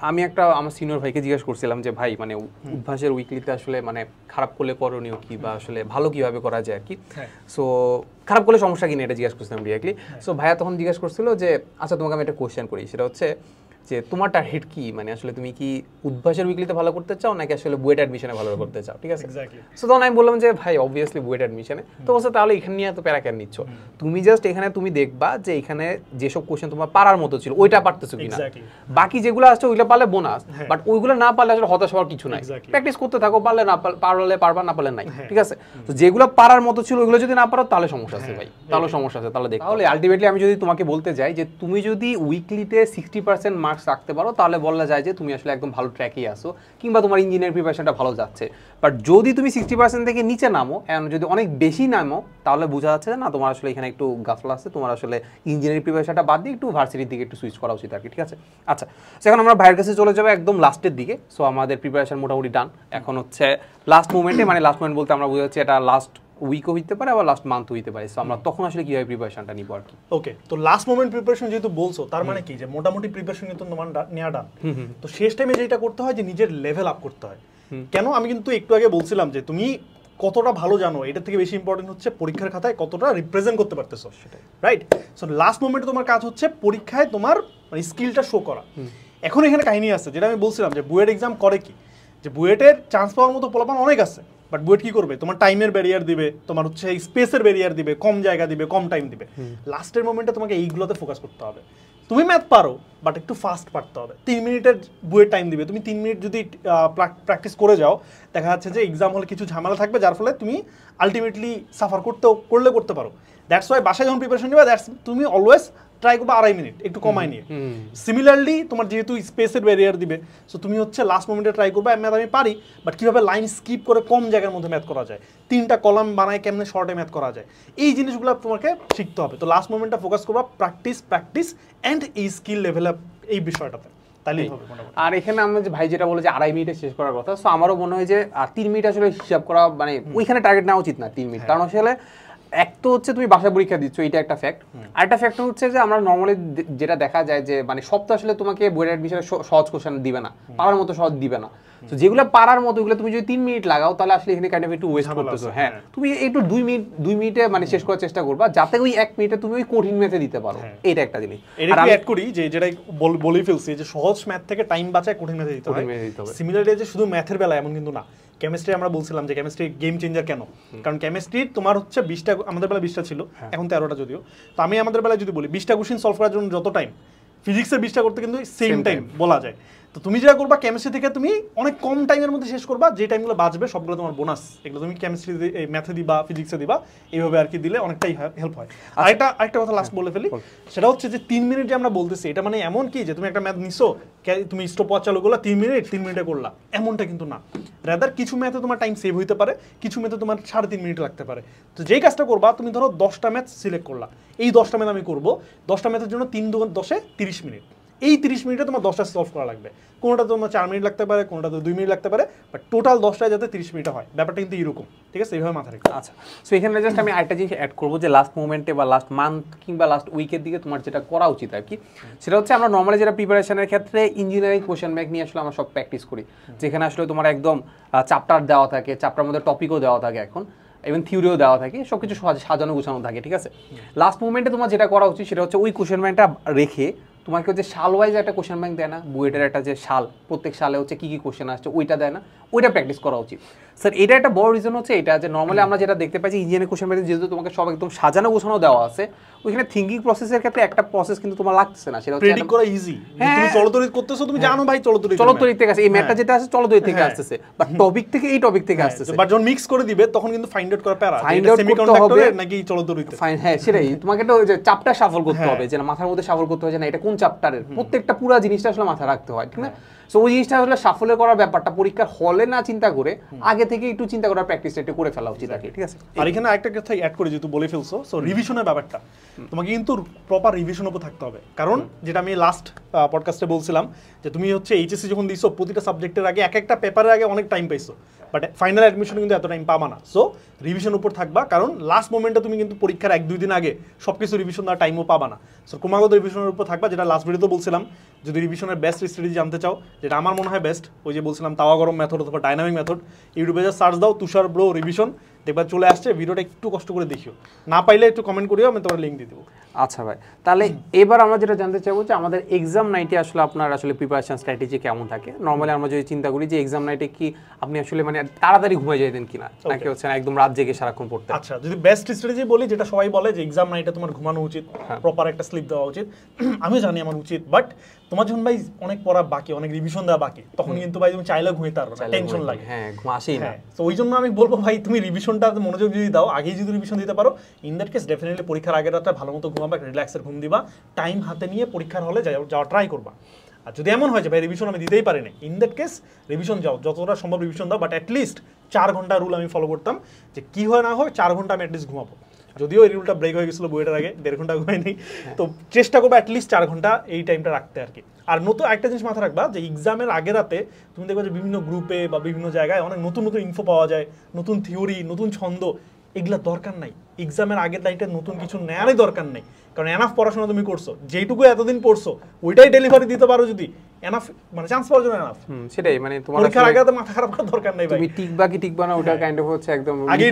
[SPEAKER 1] আমি একটা আমার সিনিয়র ভাইকে জিজ্ঞেস করছিলাম যে ভাই মানে উদ্ভাসের উইকলিতে আসলে মানে খারাপ করলে করণীয় কি, বা আসলে ভালো কিভাবে করা যায় আর কি। সো খারাপ করলে সমস্যা কিনা এটা জিজ্ঞেস করছিলাম ডিরেক্টলি। সো ভাইয়া তখন জিজ্ঞেস করছিল যে আচ্ছা তোমাকে আমি একটা কোয়েশ্চেন করি, সেটা হচ্ছে যে তোমার টার্গেট কি, মানে আসলে তুমি কি উদ্ভাসের উইকলিতে ভালো করতে চাও নাকি আসলে বুয়েট অ্যাডমিশনে ভালো করতে চাও, ঠিক আছে? সো তখন আমি বললাম যে ভাই অবভিয়াসলি বুয়েট অ্যাডমিশনে। তো বলছে তাহলে এখানে নিয়ে এত প্যারা কেন নিচ্ছ, তুমি জাস্ট এখানে তুমি দেখবা যে এখানে যেসব কোশ্চেন তোমার পারার মতো ছিল ওইটা পারতেছো কিনা, বাকি যেগুলো আসছে ওইগুলো পারলে বোনাস, বাট ওইগুলো না পারলে আসলে হতাশ হওয়ার কিছু নাই, প্র্যাকটিস করতে থাকো, পারলে না পারলে পারবা, না পারলে নাই, ঠিক আছে? তো যেগুলো পারার মতো ছিল ওইগুলো যদি না পারো তাহলে সমস্যা আছে ভাই, তাহলে সমস্যা আছে, তাহলে দেখো। তাহলে আলটিমেটলি আমি যদি তোমাকে বলতে যাই যে তুমি যদি উইকলিতে 60% মার্কস রাখতে পারো তাহলে বলা যায় যে তুমি আসলে একদম ভালো ট্র্যাকেই আসো, কিংবা তোমার ইঞ্জিনিয়ারিং প্রিপারেশনটা ভালো যাচ্ছে। বাট যদি তুমি 60% থেকে নিচে নামো, যদি অনেক বেশি নামো, তাহলে বোঝা যাচ্ছে যে না তোমার আসলে এখানে একটু গাফলা আছে, তোমার আসলে ইঞ্জিনিয়ারিং প্রিপারেশনটা বাদ দিয়ে একটু ভার্সিটির দিকে একটু সুইচ করা উচিত আর কি, ঠিক আছে? আচ্ছা, এখন আমরা ভাইয়ের কাছে চলে যাবো একদম লাস্টের দিকে। সো আমাদের প্রিপারেশন মোটামুটি ডান, এখন হচ্ছে লাস্ট মোমেন্টে, মানে লাস্ট মোমেন্ট বলতে আমরা বোঝাচ্ছি এটা লাস্ট উইকও হইতে পারে আবার লাস্ট মান্থ হইতে পারে। সো আমরা তখন আসলে কিভাবে প্রিপারেশনটা নিব আর কি।
[SPEAKER 2] ওকে, তো লাস্ট মোমেন্ট প্রিপারেশন যেহেতু বলছো, তার মানে কি যে মোটামুটি প্রিপারেশন কিন্তু তোমার নেওয়া ডান। তো শেষ টাইমে যেটা করতে হয় যে নিজের লেভেল আপ করতে হয়। কেন? আমি কিন্তু একটু আগে বলছিলাম যে তুমি কতটা ভালো জানো, এটার থেকে বেশি ইম্পর্টেন্ট হচ্ছে পরীক্ষার খাতায় কতটা রিপ্রেজেন্ট করতে পারতেছো, সেটাই, রাইট? সো লাস্ট মোমেন্টে তোমার কাজ হচ্ছে পরীক্ষায় তোমার মানে স্কিলটা শো করা। এখন এখানে কাহিনী আছে যেটা আমি বলছিলাম যে বুয়েট এক্সাম করে কি, যে বুয়েটের চান্স পাওয়ার মতো পোলাপান অনেক আছে, বাট বুয়েট কি করবে, তোমার টাইমের ব্যারিয়ার দিবে, তোমার হচ্ছে স্পেসের ব্যারিয়ার দিবে, কম জায়গা দিবে, কম টাইম দিবে। লাস্টের মোমেন্টে তোমাকে এইগুলোতে ফোকাস করতে হবে। তুমি ম্যাথ পারো, বাট একটু ফাস্ট পারতে হবে। 3 মিনিটের বুয়েট টাইম দিবে, তুমি 3 মিনিট যদি প্র্যাকটিস করে যাও, দেখা যাচ্ছে যে এক্সাম হলে কিছু ঝামেলা থাকবে, যার ফলে তুমি আলটিমেটলি সাফার করতে পারো। দ্যাটস ওয়াই বাসায় যখন প্রিপারেশন নিবা, তুমি অলওয়েজ ট্রাই করবে 2.5 মিনিট একটু কমায় নিয়ে। সিমিলারলি তোমার যেহেতু স্পেসের ব্যারিয়ার দিবে, সো তুমি হচ্ছে লাস্ট মোমেন্টে ট্রাই করবে ম্যাথ আমি পারি, বাট কীভাবে লাইন স্কিপ করে কম জায়গার মধ্যে ম্যাথ করা যায়, 3টা কলাম বানায় কেমনে শর্টে ম্যাথ করা যায়, এই জিনিসগুলো তোমাকে শিখতে হবে। তো লাস্ট মোমেন্টটা ফোকাস করবা প্র্যাকটিস অ্যান্ড এই স্কিল লেভেল এই বিষয়টাতে, তাইলেই হবে।
[SPEAKER 1] আর এখানে আমরা যে ভাই যেটা বলে যে 2.5 মিনিটে শেষ করার কথা, সো আমারও মনে হয় যে 3 মিনিট আসলে হিসাব করা মানে ওইখানে টার্গেট নেওয়া উচিত না 3 মিনিট। কারণ আসলে এক তো হচ্ছে তুমি বাসায় পরীক্ষা দিচ্ছ, এটা একটা ফ্যাক্ট। আর একটা ফ্যাক্ট হচ্ছে যে আমরা নর্মালি যেটা দেখা যায় যে মানে সব তো আসলে তোমাকে বইয়ের অ্যাডমিশনে সহজ কোশ্চেন দিবে না, পারার মতো সহজ দিবে না। তো যেগুলো পারার মতো ওগুলো তুমি যদি 3 মিনিট লাগাও, তাহলে আসলে এখানে কাইন্ড অফ একটু ওয়েস্ট করতেছো। হ্যাঁ, তুমি একটু 2 মিনিটে মানে শেষ করার চেষ্টা করবা, যাতে ওই 1 মিনিটে তুমি ওই কঠিন ম্যাথে দিতে পারো। এটা একটা জিনিস।
[SPEAKER 2] আর আমি অ্যাড করি যে যেটা বলেই ফেলছি যে সহজ ম্যাথ থেকে টাইম বাঁচায় কঠিন ম্যাথে দিতে হয়। সিমিলারলি যে শুধু ম্যাথের বেলা এমন কিন্তু না। কেমিস্ট্রি আমরা বলছিলাম যে কেমিস্ট্রি গেম চেঞ্জার কেন, কারণ কেমিস্ট্রি তোমার হচ্ছে 20টা, আমাদের বেলা 20টা ছিল, এখন 13টা যদিও। তো আমি আমাদের বেলায় যদি বলি 20টা কোশ্চেন সলভ করার জন্য যত টাইম, ফিজিক্সের 20টা করতে কিন্তু সেম টাইম বলা যায়। তো তুমি যেটা করবা কেমিস্ট্রি থেকে তুমি অনেক কম টাইমের মধ্যে শেষ করবা, যে টাইমগুলো বাঁচবে সবগুলো তোমার বোনাস, এগুলো তুমি কেমিস্ট্রি ম্যাথে দিবা, ফিজিক্সে দিবা, এইভাবে আর কি দিলে অনেকটাই হেল্প হয়। আরেকটা কথা লাস্ট বলে ফেলি, সেটা হচ্ছে যে 3 মিনিট যে আমরা বলতেছি, এটা মানে এমন কি যে তুমি একটা ম্যাথ নিছো, তুমি স্টপওয়াচ চালু করলা 3 মিনিটে করলা, এমনটা কিন্তু না। রাদার কিছু ম্যাথে তোমার টাইম সেভ হইতে পারে, কিছু ম্যাথে তোমার 3.5 মিনিট লাগতে পারে। তো যেই কাজটা করবা, তুমি ধরো 10টা ম্যাথ সিলেক্ট করলা, এই 10টা ম্যাথ আমি করবো, 10টা ম্যাথের জন্য 3 × 10 = 30 মিনিট। এই 30 মিনিটে তোমার 10টা সলভ করা লাগবে, কোনোটা তোমার 4 মিনিট লাগতে পারে, কোনোটা 2 মিনিট লাগতে পারে, বাট টোটাল 10টায় যাতে 30 মিনিট হয়, ব্যাপারটা কিন্তু এরকম, ঠিক আছে? এইভাবে মাথায় রাখবে।
[SPEAKER 1] আচ্ছা, সো এখানে জাস্ট আমি আরেকটা জিনিস অ্যাড করবো যে লাস্ট মোমেন্টে বা লাস্ট মান্থ কিংবা লাস্ট উইকের দিকে তোমার যেটা করা উচিত আর কি, সেটা হচ্ছে আমরা নর্মালি যেটা প্রিপারেশনের ক্ষেত্রে ইঞ্জিনিয়ারিং কোশ্চেন ব্যাংক নিয়ে আসলে আমরা সব প্র্যাকটিস করি, যেখানে আসলে তোমার একদম চ্যাপ্টার দেওয়া থাকে, চ্যাপ্টার মধ্যে টপিকও দেওয়া থাকে, এখন এবং থিওরিও দেওয়া থাকে, সব কিছু সাজানো গোছানো থাকে, ঠিক আছে? লাস্ট মোমেন্টে তোমার যেটা করা উচিত সেটা হচ্ছে ওই কোশ্চেন ব্যাংকটা রেখে তোমাকে হচ্ছে সাল ওয়াইজ একটা কোশ্চেন ব্যাংক দেয় না, বুয়েটের একটা যে সাল, প্রত্যেক সালে হচ্ছে কী কী কোশ্চেন আসছে ওইটা দেয় না, ওইটা প্র্যাকটিস করা উচিত। স্যার এটা একটা বড় রিজন হচ্ছে এটা যে নর্মালি আমরা যেটা দেখতে পাচ্ছি ইঞ্জিনিয়ারিং কোশ্চেন ব্যাংকে যেহেতু তোমাকে সব একদম সাজানো গোছানো দেওয়া আছে, ওইখানে থিঙ্কিং প্রসেসের ক্ষেত্রে একটা প্রসেস কিন্তু তোমার লাগছে না, সেটা হচ্ছে
[SPEAKER 2] প্রেডিক্ট করা ইজি। তুমি চলতরিত করতেছো, তুমি জানো ভাই
[SPEAKER 1] চলতরিত থেকে আসছে, এই ম্যাথটা যেটা আছে চলতরিত থেকে আসছে, বাট টপিক থেকে এই টপিক থেকে আসছে,
[SPEAKER 2] বাট যখন মিক্স করে দিবে তখন কিন্তু ফাইন্ড আউট করা প্যারা,
[SPEAKER 1] ফাইন্ড আউট করতে হবে
[SPEAKER 2] নাকি চলতরিত।
[SPEAKER 1] হ্যাঁ সেটাই, তোমাকে তো যে চ্যাপ্টার শাফল করতে হবে, যে মাথার মধ্যে শাফল করতে হবে যে না এটা কোন চ্যাপ্টারের, প্রত্যেকটা পুরো জিনিসটা আসলে মাথায় রাখতে হয়, ঠিক না? সো ওই জিনিসটা আসলে সাফল্য করার ব্যাপারটা পরীক্ষার হলে না চিন্তা করে আগে থেকে একটু চিন্তা করার প্র্যাকটিসটা একটু করে ফেলা উচিত আর কি, ঠিক আছে?
[SPEAKER 2] আর এখানে আরেকটা কথা অ্যাড করে যেহেতু বলে ফেলছো, সো রিভিশনের ব্যাপারটা তোমাকে কিন্তু প্রপার রিভিশন উপর থাকতে হবে, কারণ যেটা আমি লাস্ট পডকাস্টে বলছিলাম যে তুমি হচ্ছে এইচএসসি যখন দিছো প্রতিটা সাবজেক্টের আগে একটা পেপারের আগে অনেক টাইম পাইছো, বাট ফাইনাল অ্যাডমিশনে কিন্তু এত টাইম পাবা না। সো রিভিশন উপর থাকবা, কারণ লাস্ট মোমেন্টে তুমি কিন্তু পরীক্ষার 1-2 দিন আগে সবকিছু রিভিশন দেওয়ার টাইমও পাবা না। সো ক্রমাগত রিভিশনের উপর থাকবা, যেটা লাস্ট ভিডিওতে বলছিলাম। যদি রিভিশনের বেস্ট স্ট্র্যাটেজি জানতে চাও, যেটা আমার মনে হয় বেস্ট, ওই যে বলছিলাম তাওয়া গরম মেথড অথবা ডাইনামিক মেথড, ইউটিউবে যা সার্চ দাও তুষার ব্রো রিভিশন, দেখবা চলে আসছে। ভিডিওটা একটু কষ্ট করে দেখিও, না পাইলে একটু কমেন্ট করিও, আমি তোমার লিঙ্ক দিয়ে দেবো।
[SPEAKER 1] আচ্ছা ভাই, তাহলে এবার আমরা যেটা জানতে চাইবো যে আমাদের এক্সাম নাইটে আসলে আপনার আসলে প্রিপারেশন স্ট্র্যাটেজি কেমন থাকে? নর্মালি আমরা যদি চিন্তা করি যে এক্সাম নাইটে কি আপনি আসলে মানে তাড়াতাড়ি ঘুমিয়ে যেতেন কিনা, নাকি হচ্ছে না একদম রাত জেগে সারাক্ষণ পড়তে?
[SPEAKER 2] আচ্ছা, যদি বেস্ট স্ট্র্যাটেজি বলি, যেটা সবাই বলে যে এক্সাম নাইটে তোমার ঘুমানো উচিত, প্রপার একটা স্লিপ দেওয়া উচিত, আমিও জানি আমার উচিত, বাট তোমার যখন ভাই অনেক পড়া বাকি, অনেক রিভিশন দেওয়া বাকি, তখন কিন্তু ভাই তুমি চাইলে ঘুমাইতে পারবে না, টেনশন লাগে,
[SPEAKER 1] হ্যাঁ ঘুম আসেই না।
[SPEAKER 2] তো ওই জন্য আমি বলবো ভাই তুমি রিভিশনটা মনোযোগ যদি দাও, আগেই যদি রিভিশন দিতে পারো, ইন দ্যাট কেস ডেফিনেটলি পরীক্ষার আগের রাতে ভালো মতো ঘুমাবা, রিল্যাক্সের ঘুম দিবা, টাইম হাতে নিয়ে পরীক্ষার হলে যাওয়া ট্রাই করবা। আর যদি এমন হয় যে ভাই রিভিশন আমি দিতেই পারি না, ইন দ্যাট কেস রিভিশন যাও, যতটা সম্ভব রিভিশন দাও, বাট অ্যাটলিস্ট 4 ঘন্টা রুল আমি ফলো করতাম, যে কি হয় না হয় 4 ঘন্টা আমি অ্যাটলিস্ট ঘুমাবো। যদিও এই রুলটা ব্রেক হয়ে গেছিলো বইয়ের আগে, 1.5 ঘন্টা ঘুমাই নেই, তো চেষ্টা করবো অ্যাটলিস্ট 4 ঘন্টা এই টাইমটা রাখতে আর কি। আর নতুন একটা জিনিস মাথায় রাখবা, যে এক্সামের আগে রাতে তুমি দেখবে যে বিভিন্ন গ্রুপে বা বিভিন্ন জায়গায় অনেক নতুন নতুন ইনফো পাওয়া যায়, নতুন থিওরি, নতুন ছন্দ, এগুলা দরকার নাই। এক্সামের আগের লাইটে নতুন কিছু নেওয়ারই দরকার নেই, কারণ এনাফ পড়াশোনা তুমি করছো, যেটুকু এতদিন পড়ছো ওইটাই ডেলিভারি দিতে পারো, যদি এনাফ মানে চান্স পাওয়ার জন্য এনাফ।
[SPEAKER 1] সেটাই, মানে তোমার
[SPEAKER 2] পরীক্ষার আগে তো মাথা খারাপ করার দরকার নাই ভাই,
[SPEAKER 1] তুমি টিকবা কি টিকবা না ওটা কাইন্ড অফ হচ্ছে একদম
[SPEAKER 2] আগেই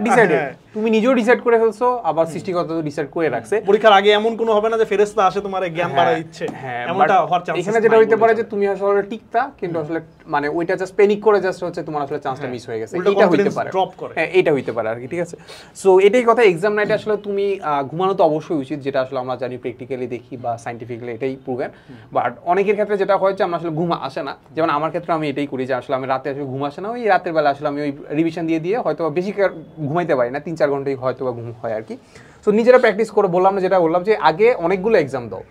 [SPEAKER 2] ডিসাইডেড,
[SPEAKER 1] তুমি নিজেও ডিসাইড করে ফেলছো, আবার সৃষ্টিকর্তা তো ডিসাইড করে রাখছে।
[SPEAKER 2] পরীক্ষার আগে এমন কোনো হবে না যে ফেরেশতা আসে তোমার জ্ঞান বাড়ায় দিচ্ছে, এমনটা হওয়ার চান্স।
[SPEAKER 1] এখানে যেটা হইতে পারে যে তুমি আসলে টিকতা, কিন্তু আসলে মানে ওইটা জাস্ট প্যানিক করে জাস্ট হচ্ছে তোমার আসলে চান্সটা মিস হয়ে গেছে, এটা হইতে পারে, হ্যাঁ এটা হইতে পারে আর কি, ঠিক আছে? সো এটাই কথা, এক্সাম নাইটে আসলে তুমি ঘুমানো তো অবশ্যই উচিত, যেটা আসলে আমরা জানি প্র্যাকটিক্যালি দেখি বা সাইন্টিফিক্যালি এটাই প্রুভেন, বাট অনেকের ক্ষেত্রে যেটা হয় যে আমরা আসলে ঘুম আসে না, যেমন আমার ক্ষেত্রে আমি এটাই করি যে আসলে আমি রাতে আসলে ঘুম আসে না, ওই রাতের বেলা আসলে আমি ওই রিভিশন দিয়ে হয়তো বেশি ঘুমাইতে পারি না, 3-4 ঘন্টাই হয়তো বা ঘুম হয় আর কি। সো নিজেরা প্র্যাকটিস করে বললাম না, যেটা বললাম যে আগে অনেকগুলো এক্সাম দাও,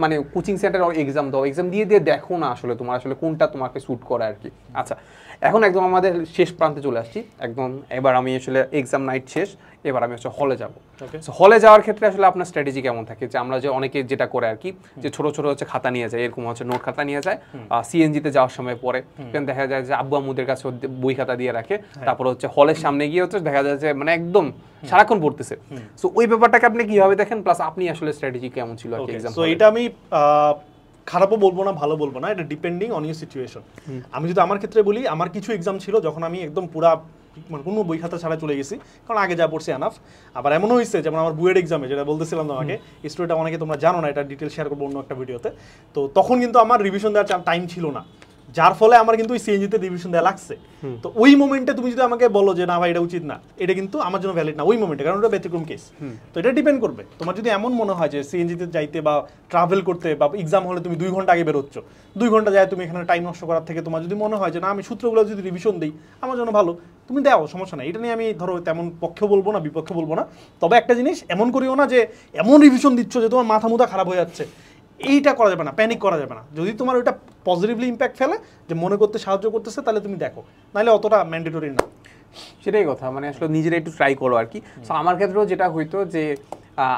[SPEAKER 1] মানে কোচিং সেন্টারে এক্সাম দাও, এক্সাম দিয়ে দেখো না আসলে তোমার আসলে কোনটা তোমাকে স্যুট করে আর কি। আচ্ছা, এখন একদম আমাদের শেষ প্রান্তে চলে আসছি একদম, এবার আমি আসলে এক্সাম নাইট শেষ, এবার আমি হচ্ছে হলে যাব। হলে যাওয়ার ক্ষেত্রে আসলে আপনার স্ট্র্যাটেজি কেমন থাকে? যে আমরা যে অনেকে যেটা করে আর কি, যে ছোট ছোট হচ্ছে খাতা নিয়ে যায়, এরকম হচ্ছে নোট খাতা নিয়ে যায়, সিএনজিতে যাওয়ার সময় পরে দেখা যায় যে আব্বু আম্মুদের কাছে বই খাতা দিয়ে রাখে, তারপর হচ্ছে হলের সামনে গিয়ে হচ্ছে দেখা যায় যে মানে একদম সারাক্ষণ পড়তেছে। সো ওই ব্যাপারটাকে আপনি কিভাবে দেখেন, প্লাস আপনি আসলে স্ট্র্যাটেজি কেমন ছিল আর কি এক্সাম?
[SPEAKER 2] সো এটা আমি খারাপও বলবো না, ভালো বলবো না, এটা ডিপেন্ডিং অন ইউর সিচুয়েশন। আমি যদি আমার ক্ষেত্রে বলি, আমার কিছু এক্সাম ছিল যখন আমি একদম পুরা মানে কোনো বই খাতা ছাড়া চলে গেছি, কারণ আগে যা পড়ছি এনাফ। আবার এমনও হয়েছে যেমন আমার বুয়েট এক্সামে, যেটা বলতেছিলাম তোমাকে, স্টোরিটা অনেকে তোমরা জানো না, এটা ডিটেল শেয়ার করবো অন্য একটা ভিডিওতে। তো তখন কিন্তু আমার রিভিশন দেওয়ার টাইম ছিল না, যার ফলে আমার কিন্তু ওই সিএনজিতে রিভিশন দেওয়া লাগছে। তো ওই মোমেন্টে তুমি যদি আমাকে বলো যে না ভাই এটা উচিত না, এটা কিন্তু আমার জন্য ভ্যালিড না ওই মোমেন্টে, কারণ ওটা ব্যতিক্রম কেস। তো এটা ডিপেন্ড করবে, তোমার যদি এমন মনে হয় যে সিএনজিতে যাইতে বা ট্রাভেল করতে বা এক্সাম হলে তুমি 2 ঘন্টা আগে বেরোচ্ছ, 2 ঘন্টা যায় তুমি এখানে টাইম নষ্ট করার থেকে তোমার যদি মনে হয় যে না আমি সূত্রগুলো যদি রিভিশন দিই আমার জন্য ভালো, তুমি দাও, সমস্যা নাই। এটা নিয়ে আমি ধরো তেমন পক্ষ বলবো না বিপক্ষ বলবো না, তবে একটা জিনিস এমন করিও না যে এমন রিভিশন দিচ্ছ যে তোমার মাথা মুথা খারাপ হয়ে যাচ্ছে, এইটা করা যাবে না, প্যানিক করা যাবে না। যদি তোমার ওইটা পজিটিভলি ইম্প্যাক্ট ফেলে যে মনে করতে সাহায্য করতেছে তাহলে তুমি দেখো, নাহলে অতটা ম্যান্ডেটরি না।
[SPEAKER 1] সেটাই কথা, মানে আসলে নিজেরা একটু ট্রাই করো আর কি। সো আমার ক্ষেত্রেও যেটা হইতো যে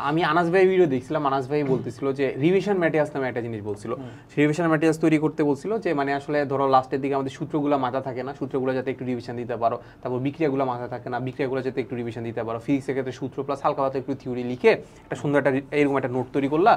[SPEAKER 1] আমি আনাস ভাই ভিডিও দেখছিলাম, আনাস ভাই বলতেছিল যে রিভিশন ম্যাটেরিয়ালস নামে একটা জিনিস বলছিল। রিভিশন ম্যাটেরিয়ালস তৈরি করতে বলছিল যে মানে আসলে ধরো লাস্টের দিকে আমাদের সূত্রগুলো মাথা থাকে না, সূত্রগুলো যাতে একটু রিভিশন দিতে পারো, তারপর বিক্রিয়াগুলো মাথা থাকে না, বিক্রিয়াগুলো যাতে একটু রিভিশন দিতে পারো, ফিজিক্সের ক্ষেত্রে সূত্র প্লাস হালকা হাতে একটু থিওরি লিখে একটা সুন্দর একটা এরকম একটা নোট তৈরি করলা।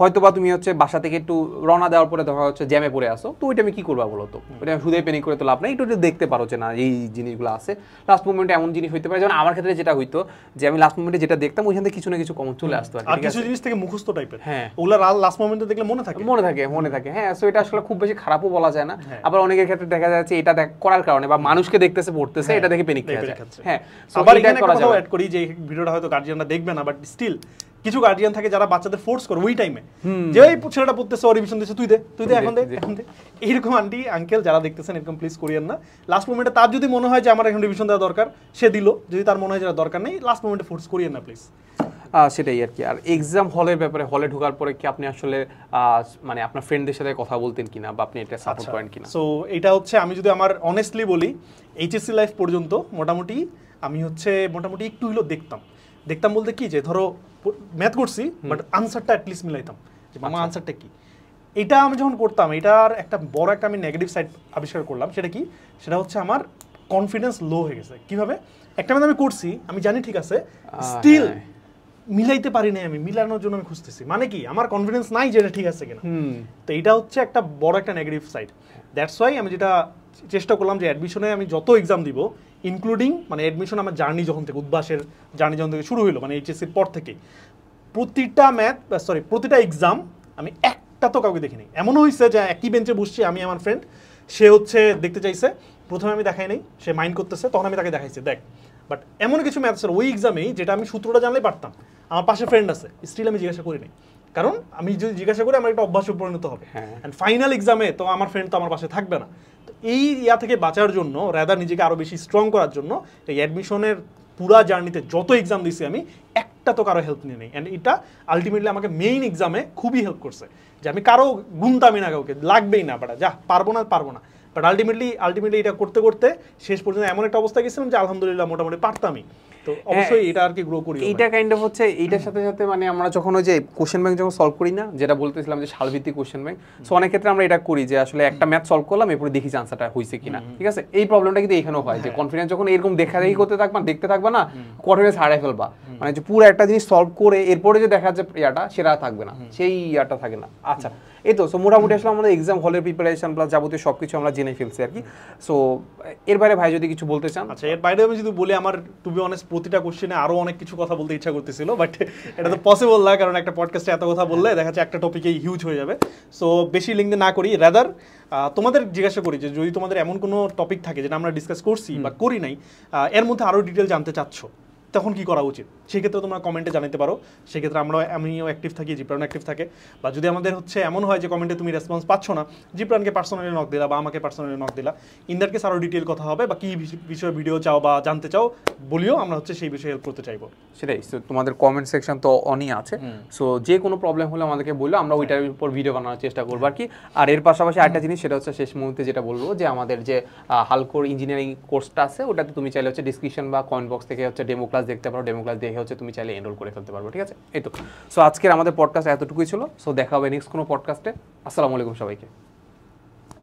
[SPEAKER 1] হয়তো বা তুমি হচ্ছে বাসা থেকে একটু রওনা দেওয়ার পরে ধরো হচ্ছে জ্যামে পড়ে আসো, তো ওইটা আমি কি করবো বলো তো, ওইটা আমি শুধু পেনিক করে তো লাভ নাই, একটু দেখতে পারো যে না এই জিনিসগুলো আছে। লাস্ট মোমেন্টে এমন জিনিস হইতে পারে, যেমন আমার ক্ষেত্রে যেটা হইতো যে আমি লাস্ট মোমেন্টে যেটা দেখতাম ওইখান থেকে কিছু না কিছু কমন চলে আসতো
[SPEAKER 2] আর কিছু জিনিস থেকে মুখস্থ টাইপের,
[SPEAKER 1] হ্যাঁ
[SPEAKER 2] ওগুলা লাস্ট মোমেন্টে দেখলে মনে থাকে।
[SPEAKER 1] হ্যাঁ, সো এটা আসলে খুব বেশি খারাপও বলা যায় না। আবার অনেকের ক্ষেত্রে দেখা যাচ্ছে এটা করার কারণে বা মানুষকে দেখতেছে পড়তেছে এটা দেখে পেনিক খেয়ে যায়। হ্যাঁ,
[SPEAKER 2] আবার এখানে একটা কথা অ্যাড করি যে ভিডিওটা হয়তো গার্জিয়ানরা দেখবে না, বাট স্টিল কিছু গার্জিয়ান থাকে যারা বাচ্চাদের ফোর্স করে ওই টাইমে, যে এই ছেলেটা পড়তেছে ও রিভিশন দিচ্ছে, তুই দে এখন দে। এইরকম আন্টি আঙ্কেল যারা দেখতেছেন এরকম প্লিজ করিয়েন না। লাস্ট মোমেন্টে তার যদি মনে হয় যে আমার এখন রিভিশন দেওয়া দরকার, সে দিল, যদি তার মনে হয় যে দরকার নেই, লাস্ট মোমেন্টে ফোর্স করিয়েন না প্লিজ।
[SPEAKER 1] সেটাই আর কি। আর এক্সাম হলের ব্যাপারে, হলে ঢোকার পরে কি আপনি আসলে মানে আপনার ফ্রেন্ডদের সাথে কথা বলতেন কিনা বা আপনি এটা সাপোর্ট করেন কিনা?
[SPEAKER 2] সো এটা হচ্ছে আমি যদি আমার অনেস্টলি বলি, এইচএসসি লাইফ পর্যন্ত মোটামুটি আমি হচ্ছে মোটামুটি একটু হলেও দেখতাম বলতে কি যে ধরো ম্যাথ করছি বাট আনসারটা অ্যাটলিস্ট মিলাইতাম যে মামা আনসারটা কি। এটা আমি যখন করতাম, এটার একটা বড় একটা আমি নেগেটিভ সাইড আবিষ্কার করলাম। সেটা কি? সেটা হচ্ছে আমার কনফিডেন্স লো হয়ে গেছে। কিভাবে? একটা ম্যাথ আমি করছি, আমি জানি ঠিক আছে, স্টিল মিলাইতে পারি নাই, আমি মিলানোর জন্য আমি খুঁজতেছি, মানে কি আমার কনফিডেন্স নাই যে এটা ঠিক আছে কিনা। তো এটা হচ্ছে একটা বড় একটা নেগেটিভ সাইড। দ্যাটস ওয়াই আমি যেটা চেষ্টা করলাম যে অ্যাডমিশনে আমি যত এক্সাম দিব, ইনক্লুডিং মানে অ্যাডমিশন আমার জার্নি যখন থেকে উদ্ভাসের জার্নি যখন থেকে শুরু হলো, মানে এইচএসসির পর থেকে প্রতিটা এক্সাম আমি একটা তো কাউকে দেখিনি। এমনও হয়েছে যে একই বেঞ্চে বসছি আমি, আমার ফ্রেন্ড, সে হচ্ছে দেখতে চাইছে, প্রথমে আমি দেখাই নাই, সে মাইন্ড করতেছে, তখন আমি তাকে দেখাইছি দেখ। বাট এমন কিছু ম্যাথসের ওই এক্সামেই যেটা আমি সূত্রটা জানলেই পারতাম, আমার পাশে ফ্রেন্ড আছে, স্টিল আমি জিজ্ঞাসা করি নাই, কারণ আমি যদি জিজ্ঞাসা করি আমার একটা অভ্যাসে পরিণত হবে। অ্যান্ড ফাইনাল এক্সামে তো আমার ফ্রেন্ড তো আমার পাশে থাকবে না। তো এই থেকে বাঁচার জন্য, রাদার নিজেকে আরও বেশি স্ট্রং করার জন্য, এই অ্যাডমিশনের পুরা জার্নিতে যত এক্সাম দিছি আমি, একটা তো কারো হেল্প নিয়ে নেই। অ্যান্ড এটা আলটিমেটলি আমাকে মেইন এক্সামে খুবই হেল্প করছে, যে আমি কারো গুনতামই না, কাউকে লাগবেই না, বাট যা পারবো না। বাট আলটিমেটলি এটা করতে করতে শেষ পর্যন্ত এমন একটা অবস্থা গেছিলাম যে আলহামদুলিল্লাহ মোটামুটি পারতামই। তো অবশ্যই এটা আর কি গ্রো করি।
[SPEAKER 1] এইটা কাইন্ড অফ হচ্ছে এইটার সাথে সাথে মানে আমরা যখন ওই যে কোশ্চেন ব্যাংক যখন সলভ করি না, যেটা বলতেছিলাম যে সালভিত্তিক কোশ্চেন ব্যাংক, সো অনেক ক্ষেত্রে আমরা এটা করি যে আসলে একটা ম্যাথ সলভ করলাম, এরপরে দেখি যে আনসারটা হইছে কিনা। ঠিক আছে, এই প্রবলেমটা কিন্তু এখানেও হয় যে কনফিডেন্স যখন এরকম দেখি করতে থাকবা, দেখতে থাকবা না, কনফিডেন্স হারাই ফেলবা, মানে যে পুরো একটা জিনিস সলভ করে এরপরে যে দেখা যাচ্ছে ইয়াটা সেটা থাকবে না, সেই ইয়াটা থাকে না। আচ্ছা, এই তো সো মোটামুটি আসলে আমাদের এক্সাম হলের প্রিপারেশন প্লাস যাবতীয় সবকিছু আমরা জেনে ফেলছি আর কি। সো এর বাইরে ভাই যদি কিছু বলতে চান?
[SPEAKER 2] আচ্ছা, এর বাইরে আমি যদি বলি, আমার টু বি অনেস্ট প্রতিটা কোশ্চেনে আরো অনেক কিছু কথা বলতে ইচ্ছা করতেছিল, বাট এটা তো পসিবল না, কারণ একটা পডকাস্টে এত কথা বললে দেখা যাচ্ছে একটা টপিকেই হিউজ হয়ে যাবে। সো বেশি লিঙ্ক না করি, রাদার তোমাদের জিজ্ঞাসা করি যে যদি তোমাদের এমন কোনো টপিক থাকে যেটা আমরা ডিসকাস করছি বা করি নাই, এর মধ্যে আরো ডিটেল জানতে চাচ্ছ, তখন কি করা উচিত, সেক্ষেত্রে তোমরা কমেন্টে জানাতে পারো। সেক্ষেত্রে আমিও অ্যাক্টিভ থাকি, জিপ্রান অ্যাক্টিভ থাকে। বা যদি আমাদের হচ্ছে এমন হয় যে কমেন্টে তুমি রেসপন্স পাচ্ছ না, জিপ্রানকে পার্সোনালি নক দিলা বা আমাকে পার্সোনালি নক দিলা, ইন দ্যাট কেস আরও ডিটেল কথা হবে, বা কী বিষয়ে ভিডিও চাও বা জানতে চাও বলিও, আমরা হচ্ছে সেই বিষয়ে হেল্প করতে চাইবো।
[SPEAKER 1] সেটাই, তোমাদের কমেন্ট সেকশন তো অনই আছে, সো যে কোনো প্রবলেম হলে আমাদেরকে বললো, আমরা ওইটার উপর ভিডিও বানানোর চেষ্টা করবো আর কি। আর এর পাশাপাশি আরেকটা জিনিস, সেটা হচ্ছে শেষ মুহূর্তে যেটা বলবো, যে আমাদের যে হালকোর ইঞ্জিনিয়ারিং কোর্সটা আছে, ওটাতে তুমি চাইলে হচ্ছে ডিসক্রিপশন বা কমেন্ট বক্স থেকে হচ্ছে ডেমো ক্লাস দেখতে পারো, ডেমো ক্লাস দেখে হচ্ছে তুমি চাইলে এনরোল করে ফেলতে পারবো। ঠিক আছে, এই তো। সো আজকের আমাদের পডকাস্ট এতটুকুই ছিল। সো দেখা হবে নেক্সট কোনো পডকাস্টে। আসসালামু আলাইকুম সবাইকে।